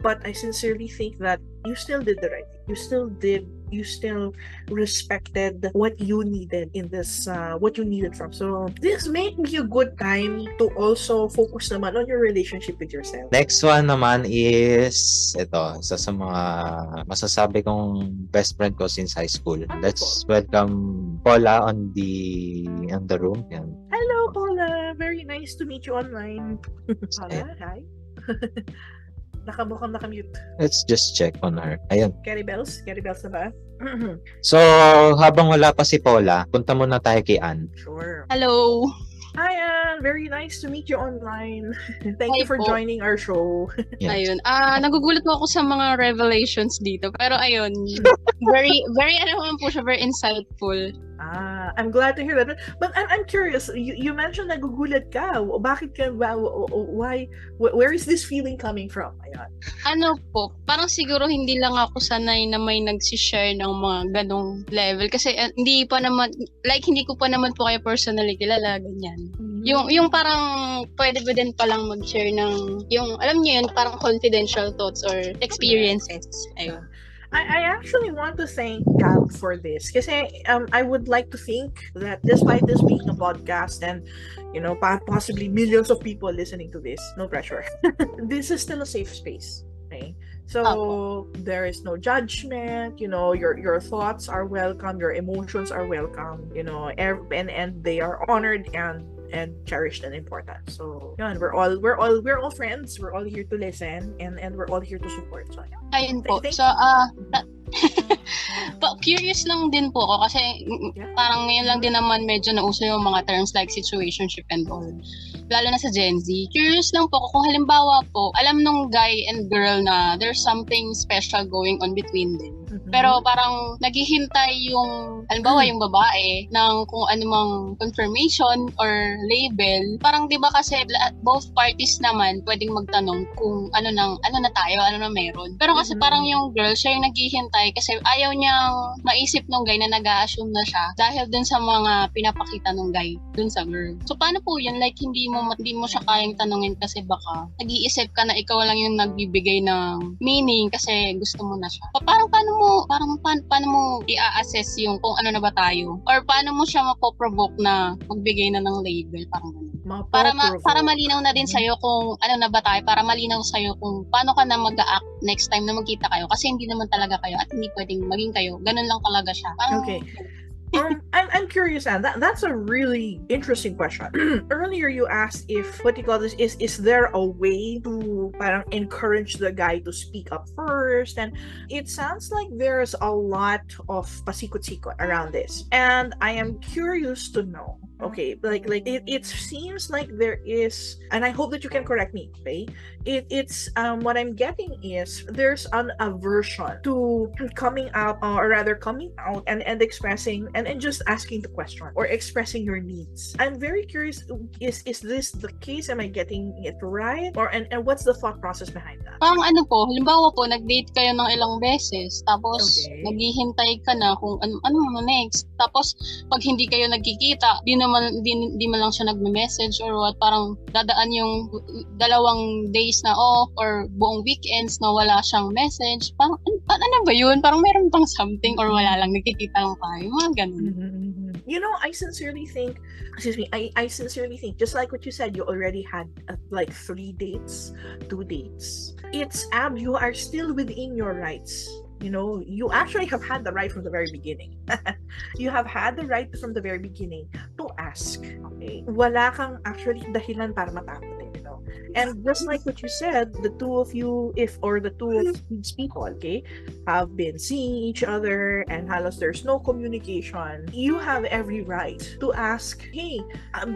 But I sincerely think that you still did the right thing. You still respected what you needed in this, what you needed from. So this may be a good time to also focus naman on your relationship with yourself. Next one naman is ito, isa sa mga masasabi kong best friend ko since high school. Let's welcome Paula on the room. Yan. Hello, Paula. Very nice to meet you online. Paula, hi. Nakamukhang nakamute. Let's just check on her. Ayun. Carry bells na ba? So, habang wala pa si Paula, punta muna tayo kay Ann. Sure. Hello. Hi, Ann. Very nice to meet you online. Thank you for joining our show. Yes. Ayun. Nagugulat po ako sa mga revelations dito. Pero ayun, very ano naman po siya, very insightful. I'm glad to hear that. But I'm curious. You mentioned nagugulat ka. Bakit ka? Why? Where is this feeling coming from? Ayan. Ano po, parang siguro hindi lang ako sanay na may nagsishare ng mga ganong level. Kasi hindi ko pa naman po kayo personally kilala, ganyan. Yung parang pwede ba din palang mag-share ng, yung alam niyo yun, parang confidential thoughts or experiences. Ayun. I actually want to thank Cal for this kasi I would like to think that despite this being a podcast and you know possibly millions of people listening to this, no pressure, this is still a safe space. Okay, so there is no judgment. You know, your thoughts are welcome, your emotions are welcome. You know, and they are honored and cherished and important. So, yun, we're all friends. We're all here to listen and we're all here to support. So, yeah. Ayun po. So, curious lang din po ako kasi parang ngayon lang din naman medyo nauso yung mga terms like situationship and all. Lalo na sa Gen Z. Curious lang po ako kung halimbawa po, alam nung guy and girl na there's something special going on between them. Pero parang naghihintay yung, halimbawa yung babae, ng kung anumang confirmation or label. Parang di ba kasi both parties naman pwedeng magtanong kung ano na tayo, ano na meron. Pero kasi parang yung girl, siya yung naghihintay kasi ayaw niyang maisip nung guy na nag-a-assume na siya dahil dun sa mga pinapakita nung guy dun sa girl. So paano po yun? Like hindi mo siya kayang tanungin kasi baka nag-iisip ka na ikaw lang yung nagbibigay ng meaning kasi gusto mo na siya. Paano mo paano mo i-assess yung kung ano na ba tayo? Or paano mo siya mapoprovoke na magbigay na ng label? Parang ganun. Para malinaw na din sa'yo kung ano na ba tayo, para malinaw sa'yo kung paano ka na mag-act next time na magkita kayo. Kasi hindi naman talaga kayo at hindi pwedeng maging kayo. Ganun lang talaga siya. Parang, okay. I'm curious, Anne. That's a really interesting question. Earlier, you asked if what do you call this is there a way to parang encourage the guy to speak up first, and it sounds like there's a lot of pasikot-sikot around this, and I am curious to know. Okay, like it seems like there is, and I hope that you can correct me. Okay, it's what I'm getting is there's an aversion to coming out, or rather coming out and expressing and just asking the question or expressing your needs. I'm very curious, is this the case? Am I getting it right? Or and what's the thought process behind that? parang ano po, halimbawa po, nag-date kayo ng ilang beses, tapos naghihintay ka na kung ano mo next. Tapos, pag hindi kayo nagkikita, di man lang siya nagme-message or what, parang dadaan yung 2 days na off or buong weekends na wala siyang message. Parang, ano ba yun? Parang meron bang something or wala lang, nagkikita lang tayo. Mga ganun. You know, I sincerely think, I sincerely think, just like what you said, you already had like 3 dates, 2 dates. You are still within your rights. You know, you actually have had the right from the very beginning. You have had the right from the very beginning to ask. Okay? Wala kang actually dahilan para matapos. And just like what you said, the two of you, the two of these people, okay, have been seeing each other and halos there's no communication, you have every right to ask, hey,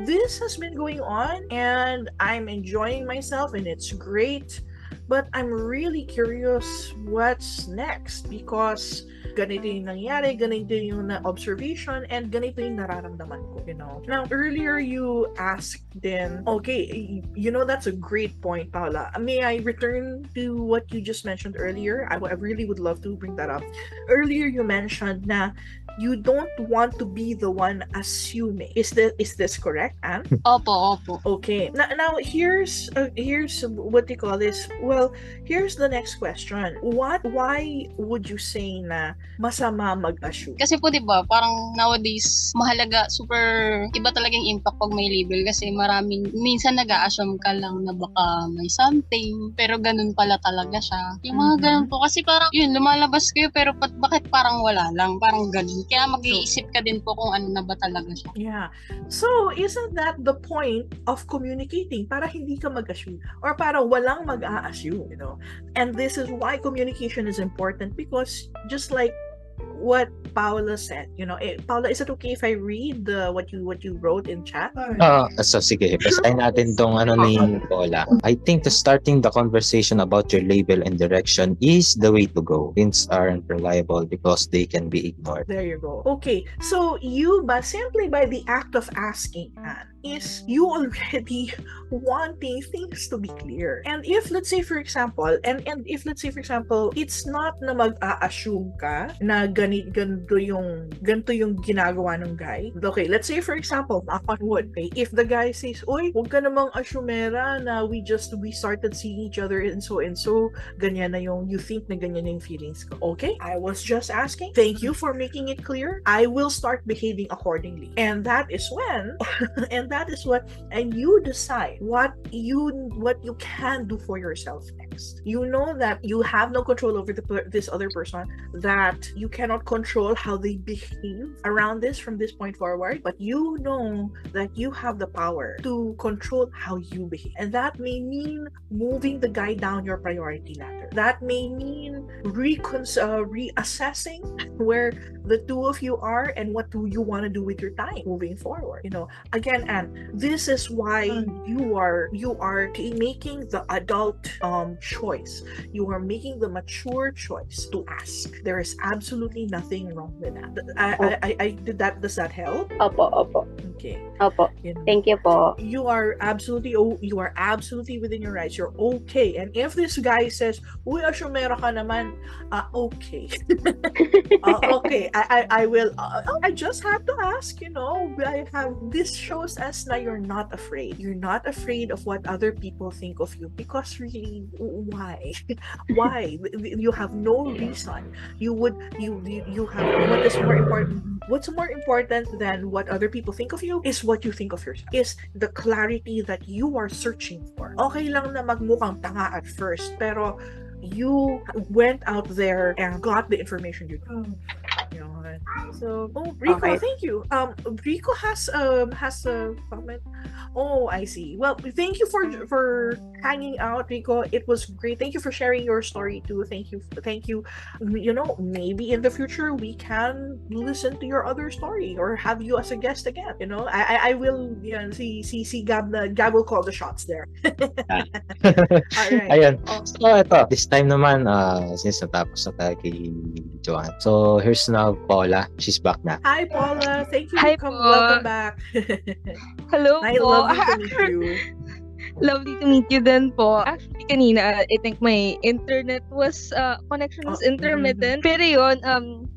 this has been going on and I'm enjoying myself and it's great, but I'm really curious what's next because ganito yung nangyari, ganito yung observation, and ganito yung nararamdaman ko, you know. Now, earlier you asked then, okay, you know, that's a great point, Paula. May I return to what you just mentioned earlier? I really would love to bring that up. Earlier you mentioned na you don't want to be the one assuming. Is this correct, Anne? Opo. Okay. Now here's what do you call this? Well, here's the next question. Why would you say na masama mag-assume? Kasi po 'di ba, parang nowadays mahalaga, super iba talagang impact pag may label kasi minsan nag-a-assume ka lang na baka may something pero ganun pala talaga siya. Yung mga ganun po kasi parang yun lumalabas kayo pero bakit parang wala lang, parang ganun. Kaya mag-iisip ka din po kung ano na ba talaga siya. Yeah. So, isn't that the point of communicating? Para hindi ka mag-assume or para walang mag-a-assume, you know? And this is why communication is important because just like what Paula said, you know, Paula, is it okay if I read what you wrote in chat? So sige, basahin natin tong ni Paula. I think starting the conversation about your label and direction is the way to go. Hints aren't reliable because they can be ignored. There you go. Okay, so simply by the act of asking, Anne, is you already wanting things to be clear. And if let's say for example, it's not na mag-a-assume ka na ganito yung ginagawa ng guy. Okay, let's say for example, knock on wood, okay, if the guy says, "Oy, huwag ka namang assumera na we started seeing each other and so ganyan na yung you think na ganyan na yung feelings ko." Okay, I was just asking. Thank you for making it clear. I will start behaving accordingly. And that is when and you decide what you can do for yourself next. You know that you have no control over this other person, that you cannot control how they behave around this from this point forward, but you know that you have the power to control how you behave. And that may mean moving the guy down your priority ladder. That may mean reassessing where the two of you are and what do you want to do with your time moving forward. You know, again, and this is why you are making the adult choice. You are making the mature choice to ask. There is absolutely nothing wrong with that. Does that help? Opo. okay. Opo. You know, Thank you po. you are absolutely within your rights. You're okay. And if this guy says, "Uy, asyumera ka naman," okay. Okay, I will. I just have to ask. This shows us that you're not afraid. You're not afraid of what other people think of you, because really, why? Why? You have no reason. You have what is more important. What's more important than what other people think of you is what you think of yourself. Is the clarity that you are searching for. Okay lang na magmukhang tanga at first, pero you went out there and got the information you need. So, Rico, Okay. thank you. Rico has a comment. Oh, I see. Well, thank you for hanging out, Rico. It was great. Thank you for sharing your story too. Thank you. Maybe in the future we can listen to your other story or have you as a guest again. I will. See Gab will call the shots there. Alright. Ayun. So, ito. This time naman, since natapos na tayo kay Joanne. So, here's now Paula. She's back na. Hi, Paula. Thank you Hi for po. welcome back. Hello I po. love to meet you. Lovely to meet you din po. Actually, kanina, I think my internet was, connection was intermittent. Pero yun,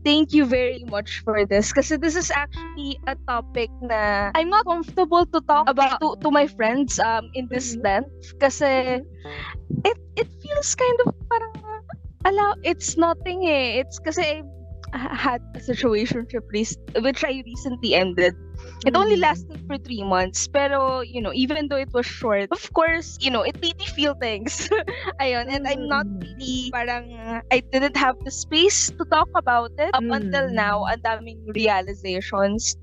thank you very much for this. Kasi this is actually a topic na I'm not comfortable to talk about to my friends in this length. Kasi it feels kind of parang, it's nothing eh. It's kasi I had a situationship which I recently ended. It only lasted for 3 months. Pero, even though it was short, of course, it made me feel things. Ayun. And I'm not really, parang, I didn't have the space to talk about it. Up until now, ang daming realizations.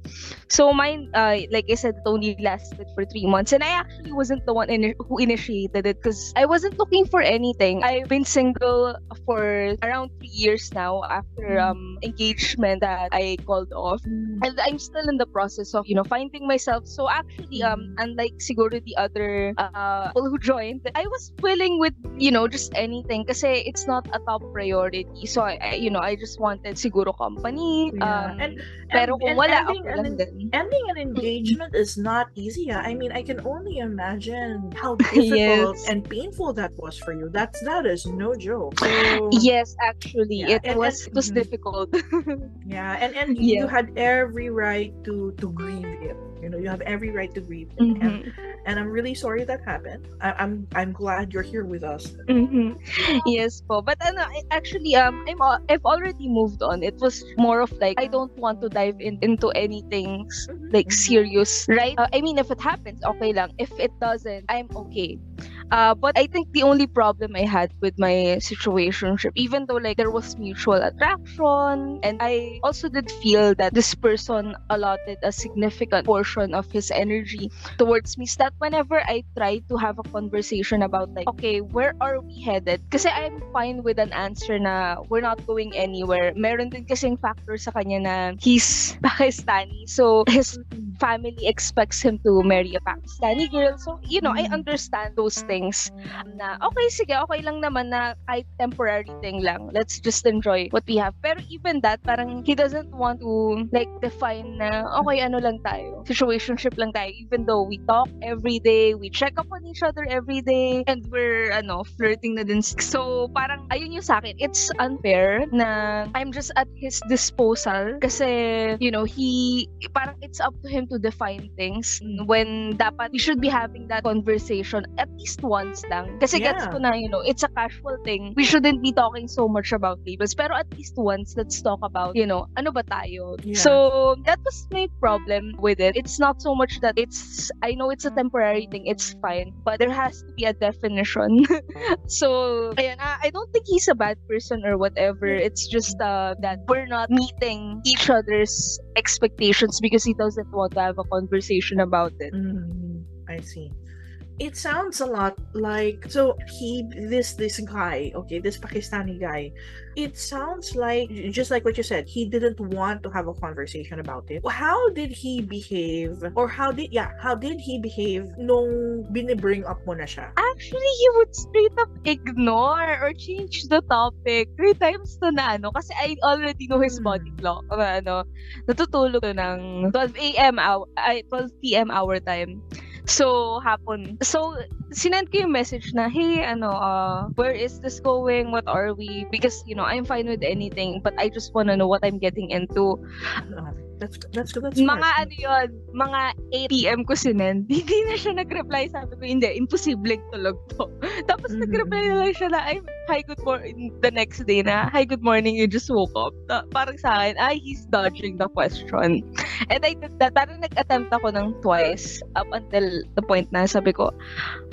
So mine, like I said, it only lasted for 3 months. And I actually wasn't the one who initiated it because I wasn't looking for anything. I've been single for around 3 years now after engagement that I called off. And I'm still in the process of, finding myself. So actually, unlike siguro the other people who joined, I was willing with, just anything kasi it's not a top priority. So I just wanted siguro company. Pero kung wala, okay lang din. Ending an engagement is not easy. I mean, I can only imagine how difficult and painful that was for you. That is no joke. So, yes, actually, it was difficult. Yeah, and you had every right to grieve it. You have every right to grieve it. And I'm really sorry that happened. I'm glad you're here with us. Yes po. But actually I've already moved on. It was more of like I don't want to dive into anything like serious, right? I mean, if it happens, okay lang. If it doesn't, I'm okay. But I think the only problem I had with my situationship, even though like there was mutual attraction, and I also did feel that this person allotted a significant portion of his energy towards me, is that whenever I try to have a conversation about like, okay, where are we headed? Kasi I'm fine with an answer na we're not going anywhere. Meron din kasing factor sa kanya na he's Pakistani, so his family expects him to marry a Pakistani girl. So, I understand those things. Na, okay, sige, okay lang naman na kahit temporary thing lang. Let's just enjoy what we have. Pero even that, parang he doesn't want to like define na, okay, ano lang tayo. Situationship lang tayo. Even though we talk every day, we check up on each other every day, and we're, flirting na din. So, parang, ayun yung sa akin. It's unfair na I'm just at his disposal kasi, parang it's up to him to define things when dapat we should be having that conversation at least once lang. Kasi gets ko na, it's a casual thing. We shouldn't be talking so much about labels. Pero at least once, let's talk about, ano ba tayo? Yeah. So, that was my problem with it. It's not so much that I know it's a temporary thing, it's fine. But there has to be a definition. So, ayan, I don't think he's a bad person or whatever. It's just that we're not meeting each other's expectations because he doesn't want to have a conversation about it. I see. it sounds a lot like, so this guy, okay, this Pakistani guy, it sounds like, just like what you said, he didn't want to have a conversation about it. How did he behave, or how did he behave nung binibring up mo na siya? Actually, he would straight up ignore or change the topic 3 times na kasi I already know his body clock. Natutulog to ng 12 p.m. our time. So, hapon. So, sinend ko yung message na, hey, where is this going? What are we? Because, I'm fine with anything, but I just wanna know what I'm getting into. That's smart. Mga 8 p.m. ko sinend. Hindi na siya nag-reply. Sabi ko, hindi, imposibleng tulog to. Tapos nag-reply na lang siya na, hi, good morning, the next day na, hi, good morning, you just woke up. Parang sa akin, he's dodging the question. And I did that. Parang nag-attempt ako ng twice up until the point na sabi ko,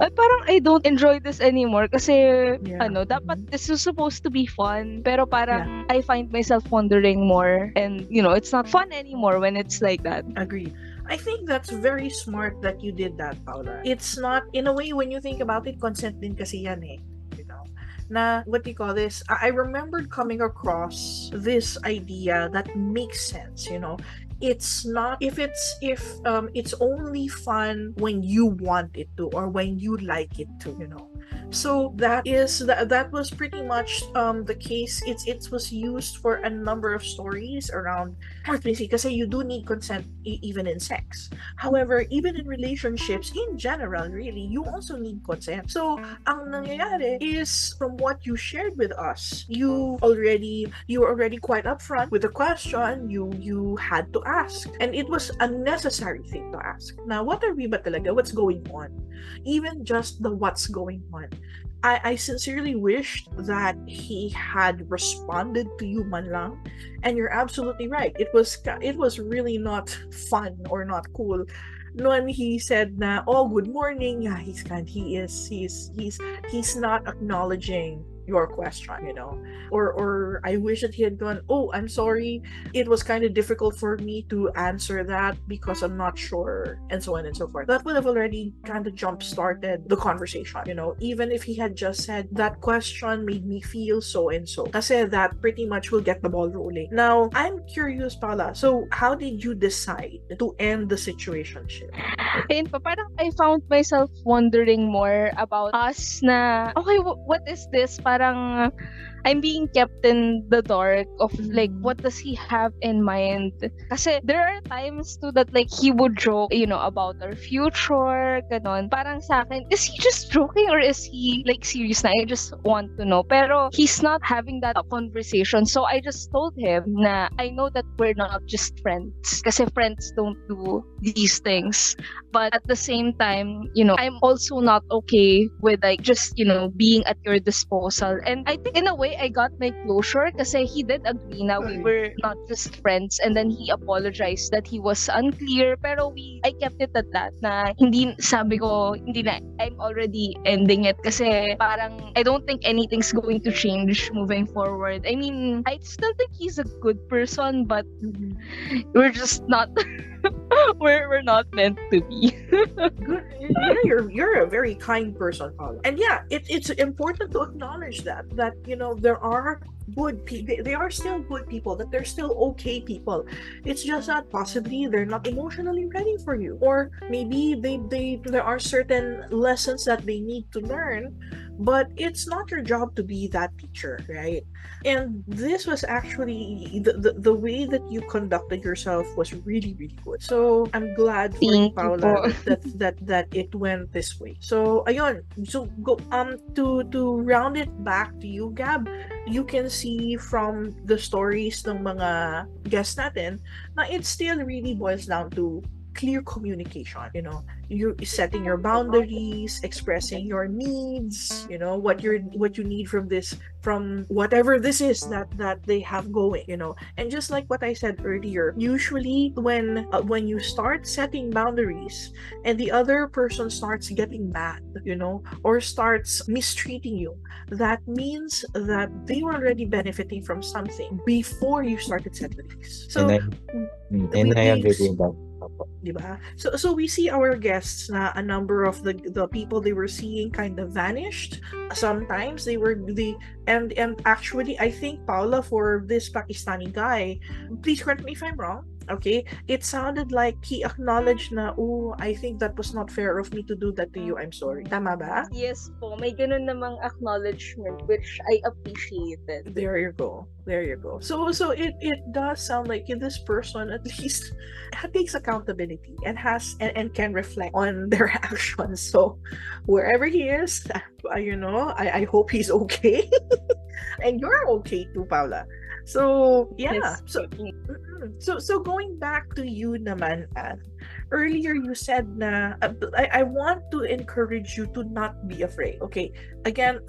parang I don't enjoy this anymore kasi, dapat this is supposed to be fun. Pero parang I find myself wondering more and, it's not fun anymore when it's like that. Agreed. I think that's very smart that you did that, Paula. It's not, in a way, when you think about it, consent din kasi yan eh. Na, what do you call this? I remembered coming across this idea that makes sense, It's not, if it's only fun when you want it to, or when you like it to, So that was pretty much the case. It was used for a number of stories around pregnancy kasi you do need consent even in sex. However, even in relationships in general, really, you also need consent. So ang nangyayari is, from what you shared with us, you were already quite upfront with the question you had to ask, and it was a necessary thing to ask. Now, what are we ba talaga? What's going on? Even just the what's going on. I sincerely wished that he had responded to you man lang, and you're absolutely right. It was really not fun or not cool when he said na, oh, good morning. Yeah, he's not acknowledging your question, or I wish that he had gone, oh, I'm sorry, it was kind of difficult for me to answer that because I'm not sure, and so on and so forth. That would have already kind of jump started the conversation, even if he had just said, that question made me feel so and so, kasi that pretty much will get the ball rolling. Now, I'm curious, Paula, so how did you decide to end the situationship? And parang I found myself wondering more about us na, okay, what is this? Parang I'm being kept in the dark of like, what does he have in mind? Kasi there are times too that like he would joke, about our future, ganon. Parang sa akin, is he just joking or is he like serious na? I just want to know. Pero he's not having that conversation. So I just told him na I know that we're not just friends. Kasi friends don't do these things. But at the same time, I'm also not okay with like just, being at your disposal. And I think in a way, I got my closure kasi he did agree na we were not just friends, and then he apologized that he was unclear, pero I kept it at that na hindi na, I'm already ending it kasi parang I don't think anything's going to change moving forward. I mean, I still think he's a good person, but we're just not we're not meant to be. Good. You're a very kind person, Paula. And yeah, it's important to acknowledge that there are good people. They are still good people. That they're still okay people. It's just that possibly they're not emotionally ready for you, or maybe there are certain lessons that they need to learn. But it's not your job to be that teacher, right? And this was actually the way that you conducted yourself was really, really good. So I'm glad for you, Paula, that it went this way. So ayun, so go to round it back to you, Gab. You can see from the stories ng mga guests natin na it still really boils down to clear communication. You're setting your boundaries, expressing your needs, what you need from whatever this is that they have going, and just like what I said earlier, usually when you start setting boundaries and the other person starts getting mad, or starts mistreating you, that means that they were already benefiting from something before you started setting these. So and I agree with that. Diba? So we see our guests na a number of the people they were seeing kind of vanished. Sometimes and actually I think Paula, for this Pakistani guy, please correct me if I'm wrong. Okay, it sounded like he acknowledged na, oh, I think that was not fair of me to do that to you. I'm sorry. Tama ba? Yes po. May ganun namang acknowledgement, which I appreciated. There you go. So it does sound like this person at least takes accountability and can reflect on their actions. So wherever he is, I hope he's okay. And you're okay too, Paula. So yeah. Yes. So going back to you naman, Anne. Earlier you said na I want to encourage you to not be afraid. Okay. Again,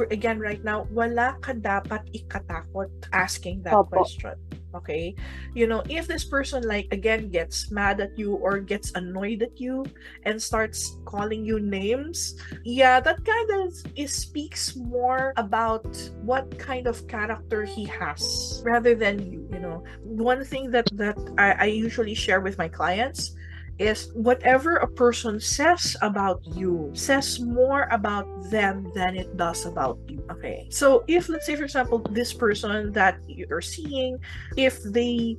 again right now, wala ka dapat ikatakot asking that question. Okay, if this person again gets mad at you or gets annoyed at you and starts calling you names, yeah, that kind of speaks more about what kind of character he has rather than you. One thing that I usually share with my clients is whatever a person says about you says more about them than it does about you. Okay, so if, let's say for example, this person that you're seeing, if they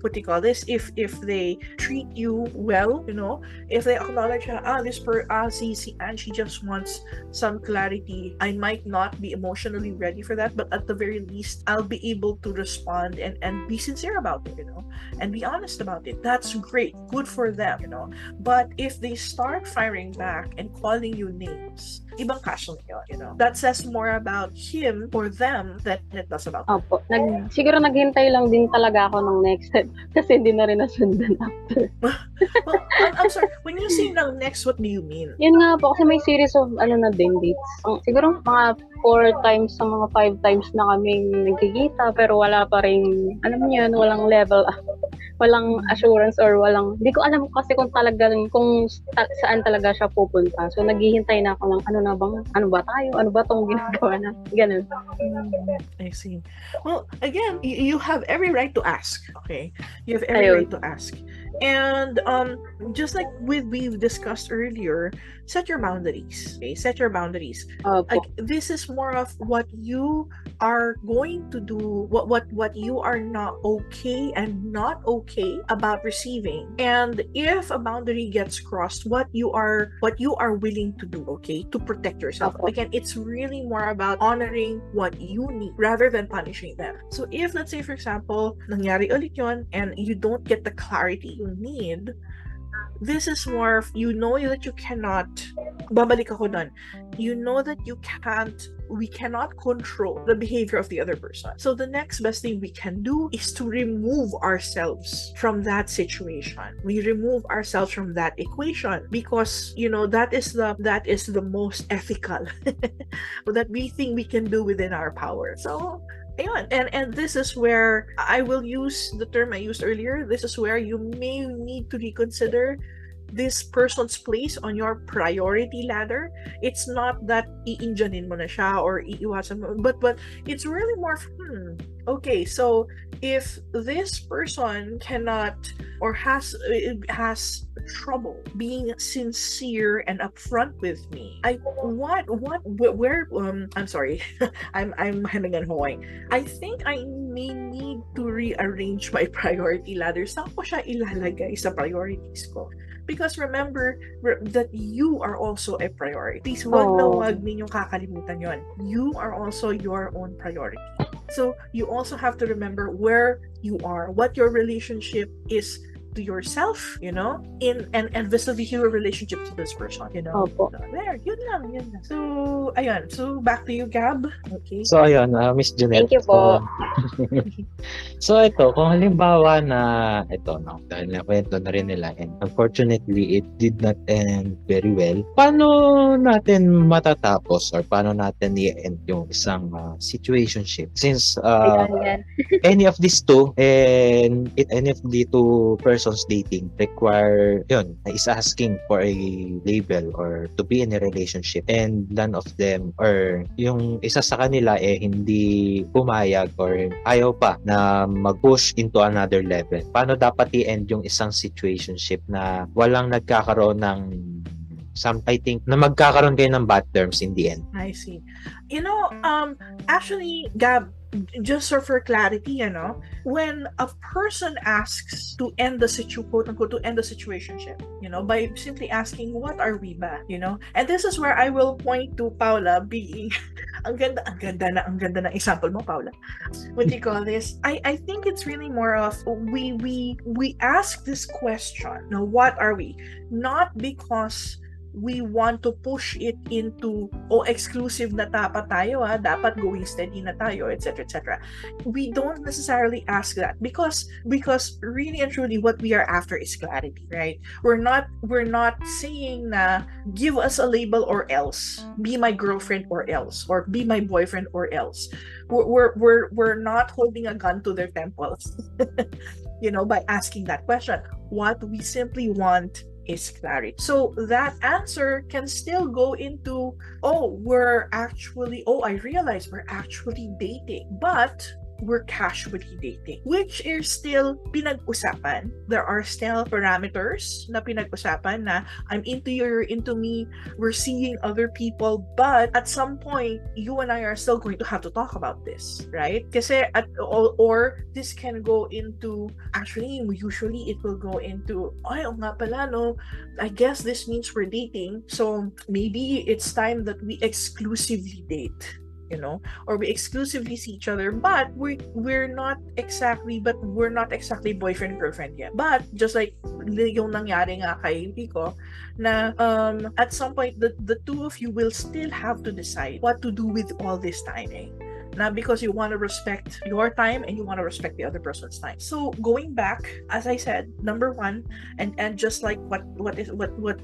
if they treat you well, if they acknowledge si Anne, she just wants some clarity, I might not be emotionally ready for that, but at the very least I'll be able to respond and be sincere about it, and be honest about it. That's great, good for them, But if they start firing back and calling you names, ibang kaso na yun, that says more about him or them than it does about them. Opo. Siguro naghintay lang din talaga ako ng next step kasi hindi na rin nasundan after. Well, I'm sorry, when you say ng next, what do you mean? Yun nga po, kasi may series of na din dates. Siguro mga 4 times sa mga 5 times na kaming nagkikita, pero wala pa rin, alam niyo yun, walang level up. Walang assurance or hindi ko alam kasi kung saan talaga siya pupunta. So naghihintay na ako ng ano ba tong ginagawa na, ganun. I see. Well, again, you have every right to ask, okay? You have every right to ask. And just like we've discussed earlier, set your boundaries. Okay, set your boundaries. This is more of what you are going to do, what you are not okay and not okay about receiving. And if a boundary gets crossed, what you are willing to do, okay, to protect yourself. Again, it's really more about honoring what you need rather than punishing them. So if, let's say for example, nangyari ulit yun and you don't get the clarity you need, this is more of, that you cannot, babalik ako dun, that we cannot control the behavior of the other person. So the next best thing we can do is to remove ourselves from that situation. We remove ourselves from that equation because, that is the most ethical that we think we can do within our power. So ayun. And this is where I will use the term I used earlier. This is where you may need to reconsider this person's place on your priority ladder. It's not that iinjanin mo na siya or iiwasan mo, but it's really more okay, so if this person cannot or has trouble being sincere and upfront with me, I'm sorry, I'm hemming and hawing. I think I may need to rearrange my priority ladder. Saan ko siya ilalagay sa priorities ko? Because remember that you are also a priority. Please, wag ninyong kakalimutan yon. You are also your own priority. So you also have to remember where you are, what your relationship is to yourself, and vis-a-vis your relationship to this person, Opo. So, there, yun lang. So, ayun. So, back to you, Gab. Okay. So, ayun, Miss Jonette. Thank you po. So, ito, kung halimbawa na, dahil nakwento na rin nila, and unfortunately, it did not end very well, paano natin matatapos or paano natin i-end yung isang situationship? Since any of these two, and any of the two persons persons dating require is asking for a label or to be in a relationship, and none of them or yung isa sa kanila hindi pumayag or ayaw pa na mag-push into another level, paano dapat i-end yung isang situationship na walang nagkakaroon ng I think na magkakaroon kayo ng bad terms in the end? I see. Actually, Gab, just for clarity, when a person asks to end the quote unquote, to end the situationship, by simply asking, what are we ba? And this is where I will point to Paula being, ang ganda na example mo, Paula. What do you call this? I think it's really more of, we ask this question, what are we? Not because we want to push it into exclusive na dapat tayo, dapat going steady na tayo, etc. etc. We don't necessarily ask that because really and truly what we are after is clarity, right? We're not saying na give us a label or else, be my girlfriend or else, or be my boyfriend or else. We're not holding a gun to their temples by asking that question. What we simply want is clarity. So that answer can still go into, I realize we're actually dating, but we're casually dating, which is still pinag-usapan. There are still parameters na pinag-usapan na I'm into you, you're into me, we're seeing other people, but at some point, you and I are still going to have to talk about this, right? Kasi or this can go into, actually, usually it will go into, nga pala, no, I guess this means we're dating, so maybe it's time that we exclusively date. Or we exclusively see each other, but we're not exactly boyfriend girlfriend yet. But just like yung nangyari nga kay Pico, na at some point the two of you will still have to decide what to do with all this time, Not because you want to respect your time and you want to respect the other person's time. So going back, as I said, number one, and just like what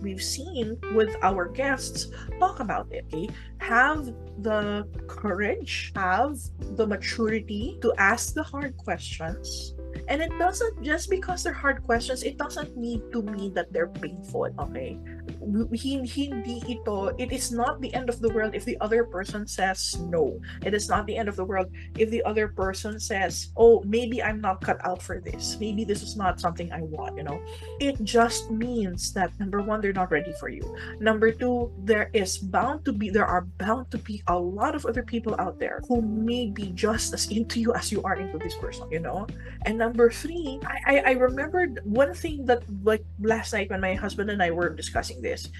we've seen with our guests, talk about it. Okay, have the courage, have the maturity to ask the hard questions. And it doesn't, just because they're hard questions, it doesn't need to mean that they're painful, okay? It is not the end of the world if the other person says no. It is not the end of the world if the other person says, maybe I'm not cut out for this. Maybe this is not something I want, It just means that, number one, they're not ready for you. Number two, there are bound to be a lot of other people out there who may be just as into you as you are into this person, And number three, I remembered one thing that, like, last night when my husband and I were discussing this,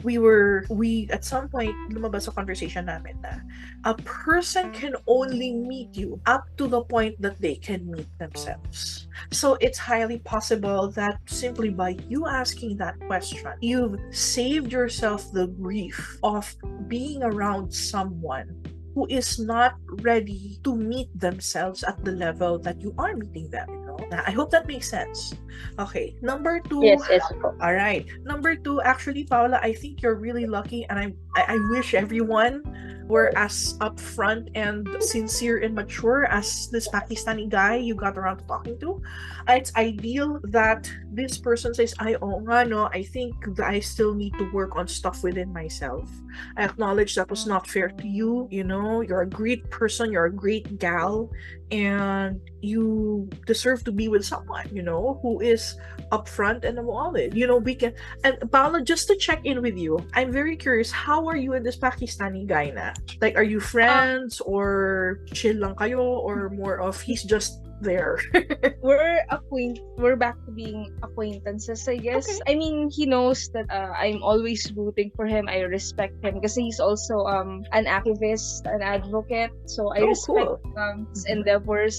we at some point lumabas sa conversation namin na a person can only meet you up to the point that they can meet themselves. So it's highly possible that simply by you asking that question, you've saved yourself the grief of being around someone who is not ready to meet themselves at the level that you are meeting them. I hope that makes sense. Okay, number two. Yes. All right, number two. Actually, Paula, I think you're really lucky, and I wish everyone were as upfront and sincere and mature as this Pakistani guy you got around to talking to. It's ideal that this person says, I think that I still need to work on stuff within myself. I acknowledge that was not fair to you. You're a great person, you're a great gal, and you deserve to be with someone, who is upfront and wallet. We can, and Paula, just to check in with you, I'm very curious, how are you and this Pakistani guy na? Like, are you friends or chill lang kayo, or more of he's just there? We're back to being acquaintances, I guess. Okay. I mean, he knows that I'm always rooting for him. I respect him because he's also an activist, an advocate. So I respect his endeavors.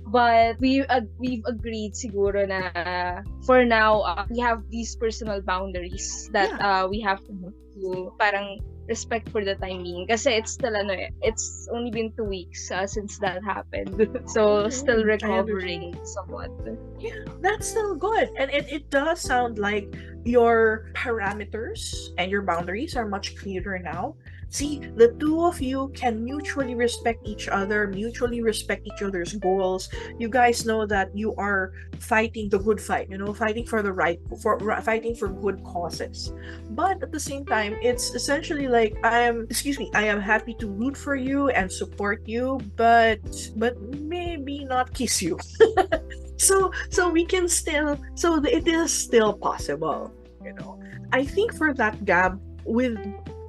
But we've agreed siguro na for now we have these personal boundaries that we have to parang respect for the time being. Kasi it's still it's only been 2 weeks since that happened. So still recovering somewhat. Yeah, that's still good. And it does sound like your parameters and your boundaries are much clearer now. See, the two of you can mutually respect each other, mutually respect each other's goals. You guys know that you are fighting the good fight, fighting for the fighting for good causes. But at the same time, it's essentially like I am happy to root for you and support you, but maybe not kiss you. So we can still, so it is still possible. I think for that, Gab, with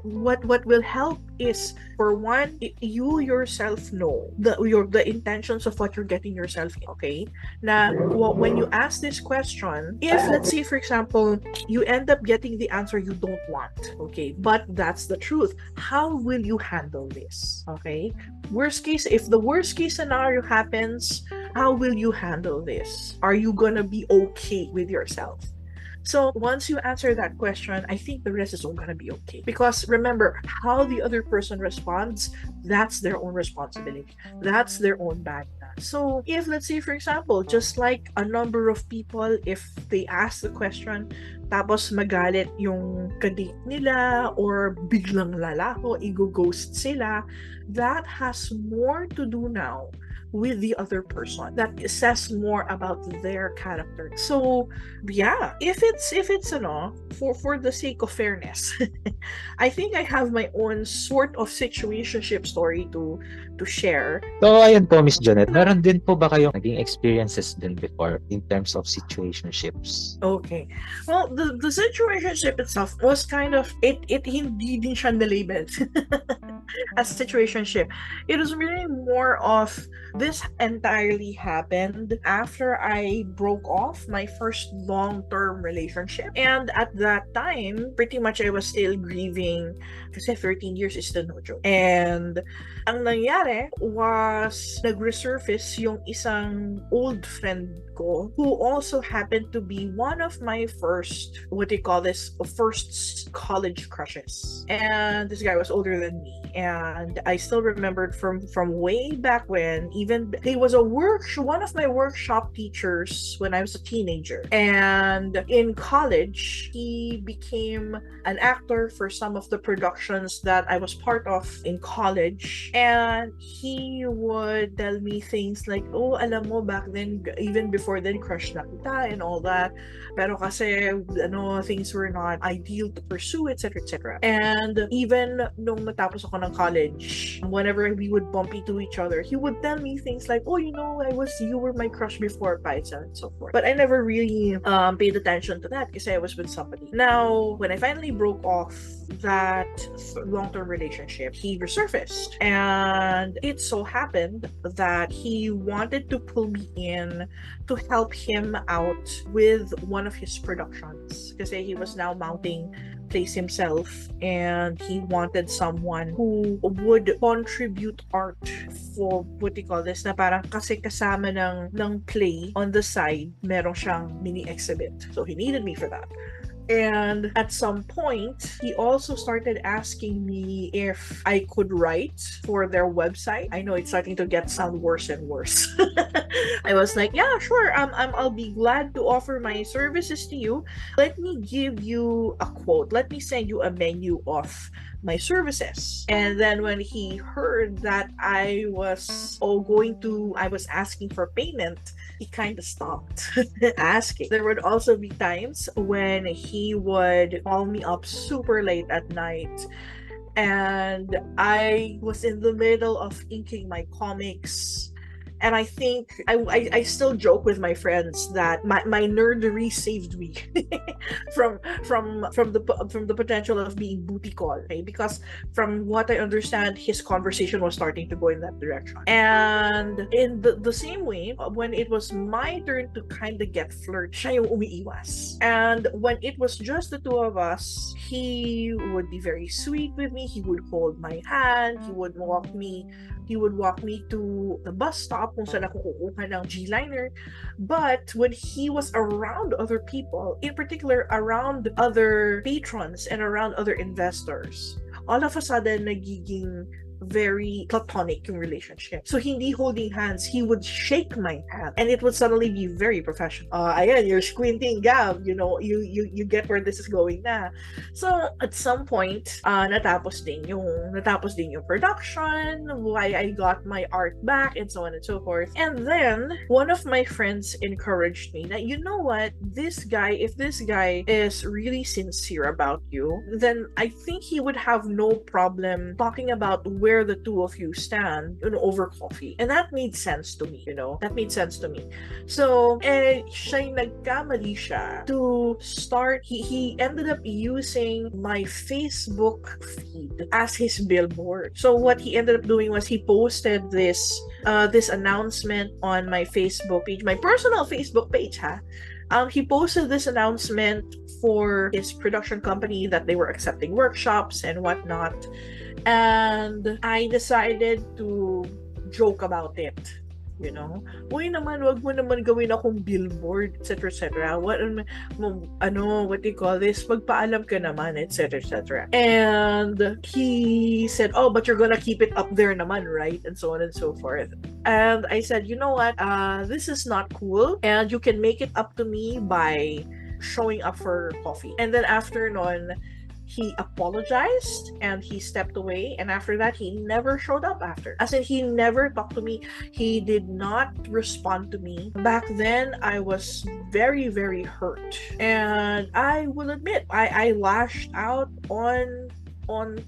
what will help is, for one, you yourself know the intentions of what you're getting yourself in, okay? Now, when you ask this question, if let's say for example you end up getting the answer you don't want, okay, but that's the truth, how will you handle this? Okay, if the worst case scenario happens, how will you handle this? Are you gonna be okay with yourself? So once you answer that question, I think the rest is all gonna be okay. Because remember, how the other person responds, that's their own responsibility. That's their own bag. So if, let's say for example, just like a number of people, if they ask the question, tapos magalit yung kadate nila, or biglang lalako, i-ghost sila, that has more to do now with the other person. That says more about their character. So yeah, if it's for the sake of fairness, I think I have my own sort of situationship story to share. So ayun po, Miss Jonette, meron din po ba kayong naging experiences din before in terms of situationships? Okay. Well, the situationship itself was kind of, it hindi din siya nalabeled as situationship. It was really more of, this entirely happened after I broke off my first long-term relationship. And at that time, pretty much I was still grieving kasi 13 years is still no joke. And ang nangyari was, nag-resurface yung isang old friend ko who also happened to be one of my first college crushes. And this guy was older than me, and I still remembered from way back when, even he was one of my workshop teachers when I was a teenager. And in college, he became an actor for some of the productions that I was part of in college. And he would tell me things like, oh, alam mo, back then, even before then, crush na kita and all that. Pero kasi, things were not ideal to pursue, etc., etc. And even nung natapos ako ng college, whenever we would bump into each other, he would tell me things like, oh, you were my crush before, and so forth. But I never really paid attention to that because I was with somebody. Now, when I finally broke off that long-term relationship, he resurfaced. And it so happened that he wanted to pull me in to help him out with one of his productions because he was now mounting plays himself, and he wanted someone who would contribute art for na parang kasi kasama ng play on the side, meron siyang mini exhibit. So he needed me for that. And at some point, he also started asking me if I could write for their website. I know it's starting to sound worse and worse. I was like, yeah, sure. I'll be glad to offer my services to you. Let me give you a quote. Let me send you a menu of my services. And then when he heard that I was asking for payment, he kind of stopped asking. There would also be times when he would call me up super late at night, and I was in the middle of inking my comics. And I think I still joke with my friends that my nerdery saved me from the potential of being booty call, okay? Because from what I understand, his conversation was starting to go in that direction. And in the same way, when it was my turn to kind of get flirt, siya yung umiiwas. And when it was just the two of us, he would be very sweet with me. He would hold my hand. He would walk me to the bus stop kung saan ako kukuha ng G-liner. But when he was around other people, in particular around other patrons and around other investors, all of a sudden nagiging very platonic yung relationship. So hindi holding hands, he would shake my hand and it would suddenly be very professional. Ayan, you're squinting, Gab, you know, you get where this is going na. So at some point, natapos din yung production, why I got my art back and so on and so forth. And then one of my friends encouraged me that, you know what, if this guy is really sincere about you, then I think he would have no problem talking about where the two of you stand, you know, over coffee. And that made sense to me, you know. That made sense to me. So, siya'y nagkamali siya to start, he ended up using my Facebook feed as his billboard. So what he ended up doing was he posted this announcement on my Facebook page, my personal Facebook page, he posted this announcement for his production company that they were accepting workshops and whatnot. And I decided to joke about it. You know, uy naman, wag mo naman gawin akong billboard, etc., etc. What do you call this? Magpaalam ka naman, etc., etc. And he said, oh, but you're gonna keep it up there naman, right? And so on and so forth. And I said, you know what? This is not cool, and you can make it up to me by showing up for coffee. And then after nun, he apologized and he stepped away, and after that he never showed up after. As in, he never talked to me. He did not respond to me. Back then I was very, very hurt, and I will admit I lashed out on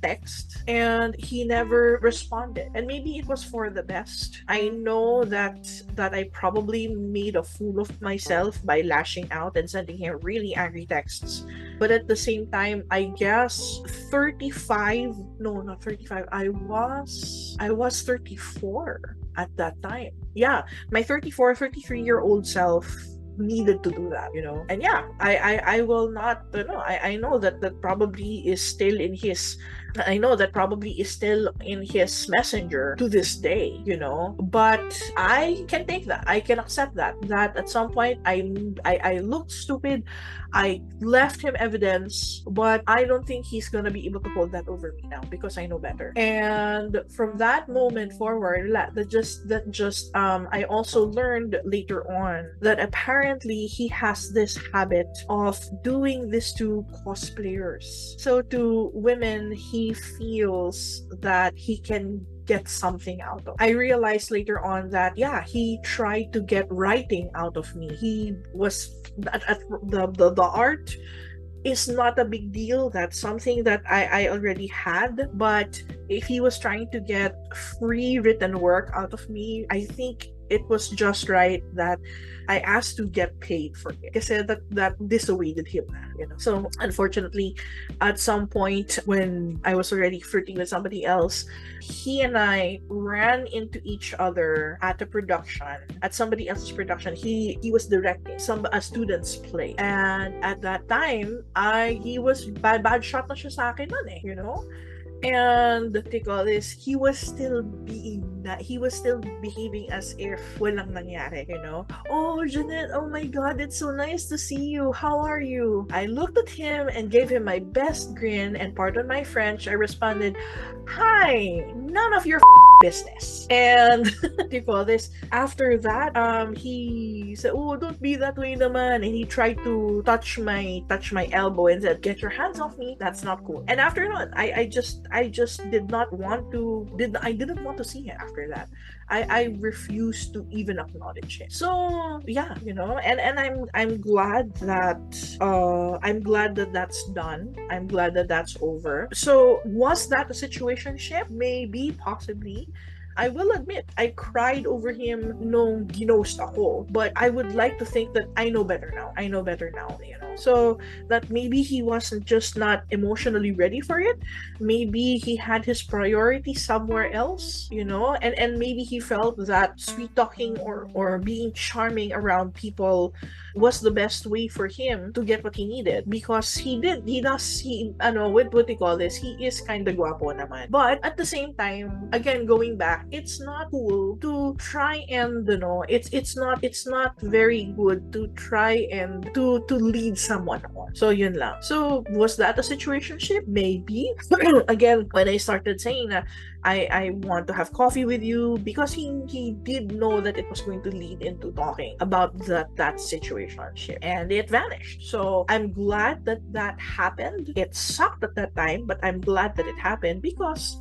text and he never responded, and maybe it was for the best. I know that I probably made a fool of myself by lashing out and sending him really angry texts, but at the same time, I guess 35, no, not 35, I was 34 at that time. Yeah, my 33-year-old self needed to do that, you know. And yeah, I will not, you know, I know that probably is still in his, I know that probably is still in his messenger to this day, you know, but I can take that. I can accept that at some point I looked stupid. I left him evidence, but I don't think he's gonna be able to hold that over me now because I know better. And from that moment forward, I also learned later on that apparently he has this habit of doing this to cosplayers. So to women, he feels that he can get something out of. I realized later on that he tried to get writing out of me. He was the art is not a big deal. That's something that I already had. But if he was trying to get free written work out of me, I think it was just right that I asked to get paid for it. Kasi that dissuaded him, you know. So unfortunately, at some point when I was already flirting with somebody else, he and I ran into each other at a production, at somebody else's production. He was directing a student's play, and at that time, he was bad shot na siya sa akin nun, you know. And he was still behaving as if walang nangyari, you know. Oh, Jonette, oh my God, it's so nice to see you. How are you? I looked at him and gave him my best grin, and pardon my French, I responded, hi, none of your business. And after that, he said, oh, don't be that way naman, and he tried to touch my elbow and said, get your hands off me, that's not cool. And after that, I didn't want to see him after that. I refused to even acknowledge him. So yeah, you know, and I'm glad that that's done. I'm glad that that's over. So was that a situationship? Maybe, possibly. I will admit, I cried over him nung ginost ako, but I would like to think that I know better now, you know. So that maybe he wasn't just not emotionally ready for it. Maybe he had his priority somewhere else, you know, and maybe he felt that sweet talking or being charming around people was the best way for him to get what he needed, because he is kind of guapo naman. But at the same time, again, going back, it's not cool to try and it's not very good to try and to lead someone on. So yun lang. So was that a situationship? Maybe. Again, when I started saying that I want to have coffee with you, because he did know that it was going to lead into talking about that situationship, and it vanished. So I'm glad that happened. It sucked at that time, but I'm glad that it happened because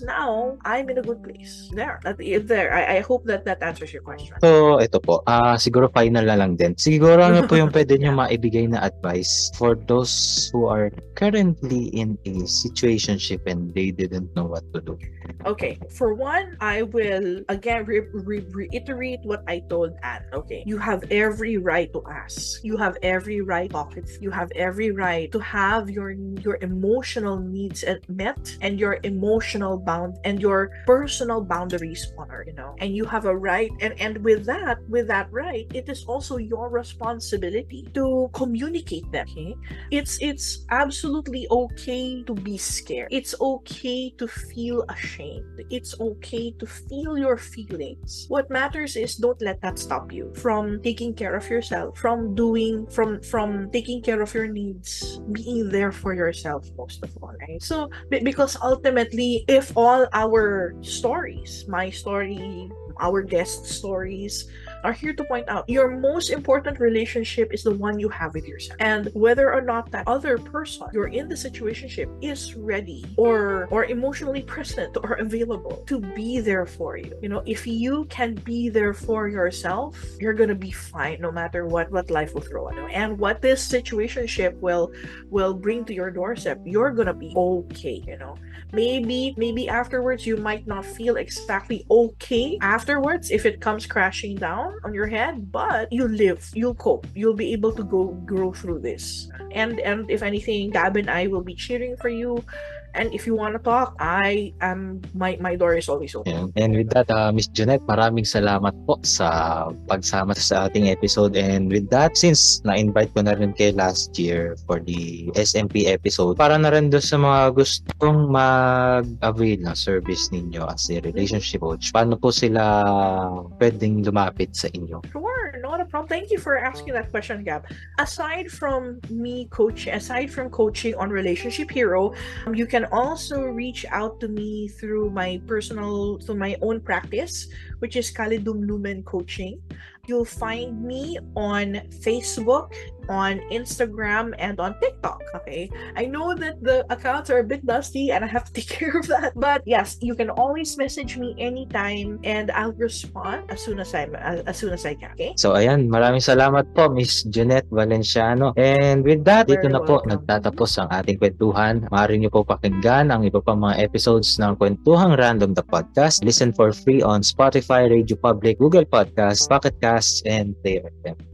now I'm in a good place. I hope that answers your question. So, ito po. Siguro final na lang din. Siguro ano po yung pwede nyo maibigay na advice for those who are currently in a situationship and they didn't know what to do? Okay, for one, I will again reiterate what I told Anne. Okay, you have every right to ask. You have every right to talk. You have every right to have your emotional needs met and your emotional bound and your personal boundaries honored. And you have a right, and with that right, it is also your responsibility to communicate them. Okay, it's absolutely okay to be scared. It's okay to feel ashamed. It's okay to feel your feelings. What matters is don't let that stop you from taking care of yourself, from taking care of your needs, being there for yourself most of all, right? So because ultimately, if all our stories, my story, our guest stories, are here to point out your most important relationship is the one you have with yourself, and whether or not that other person you're in the situationship is ready or emotionally present or available to be there for you. If you can be there for yourself, you're gonna be fine no matter what life will throw at you, and what this situationship will bring to your doorstep. You're gonna be okay. Maybe afterwards you might not feel exactly okay afterwards if it comes crashing down on your head, but you live, you'll cope, you'll be able to grow through this. And if anything, Gab and I will be cheering for you. And if you want to talk, my door is always open. And with that, Miss Jonette, maraming salamat po sa pagsama sa ating episode. And with that, since na-invite ko na rin kayo last year for the SMP episode, para na rin doon sa mga gustong mag-avail ng service ninyo as a relationship coach, paano po sila pwedeng lumapit sa inyo? Sure, not a problem. Thank you for asking that question, Gab. Aside from coaching on Relationship Hero, you can also reach out to me through my own practice, which is Calidum Lumen Coaching. You'll find me on Facebook, on Instagram, and on TikTok. Okay, I know that the accounts are a bit dusty and I have to take care of that, but yes, you can always message me anytime and I'll respond as soon as I can. Okay, so ayan, maraming salamat po Miss Jonette Valenciano, and with that, dito na po nagtatapos ang ating kwentuhan. Maaari niyo po pakinggan ang iba pang mga episodes ng Kwentuhang Random the Podcast. Listen for free on Spotify, Radio Public, Google Podcasts, Pocket Casts, and Player FM.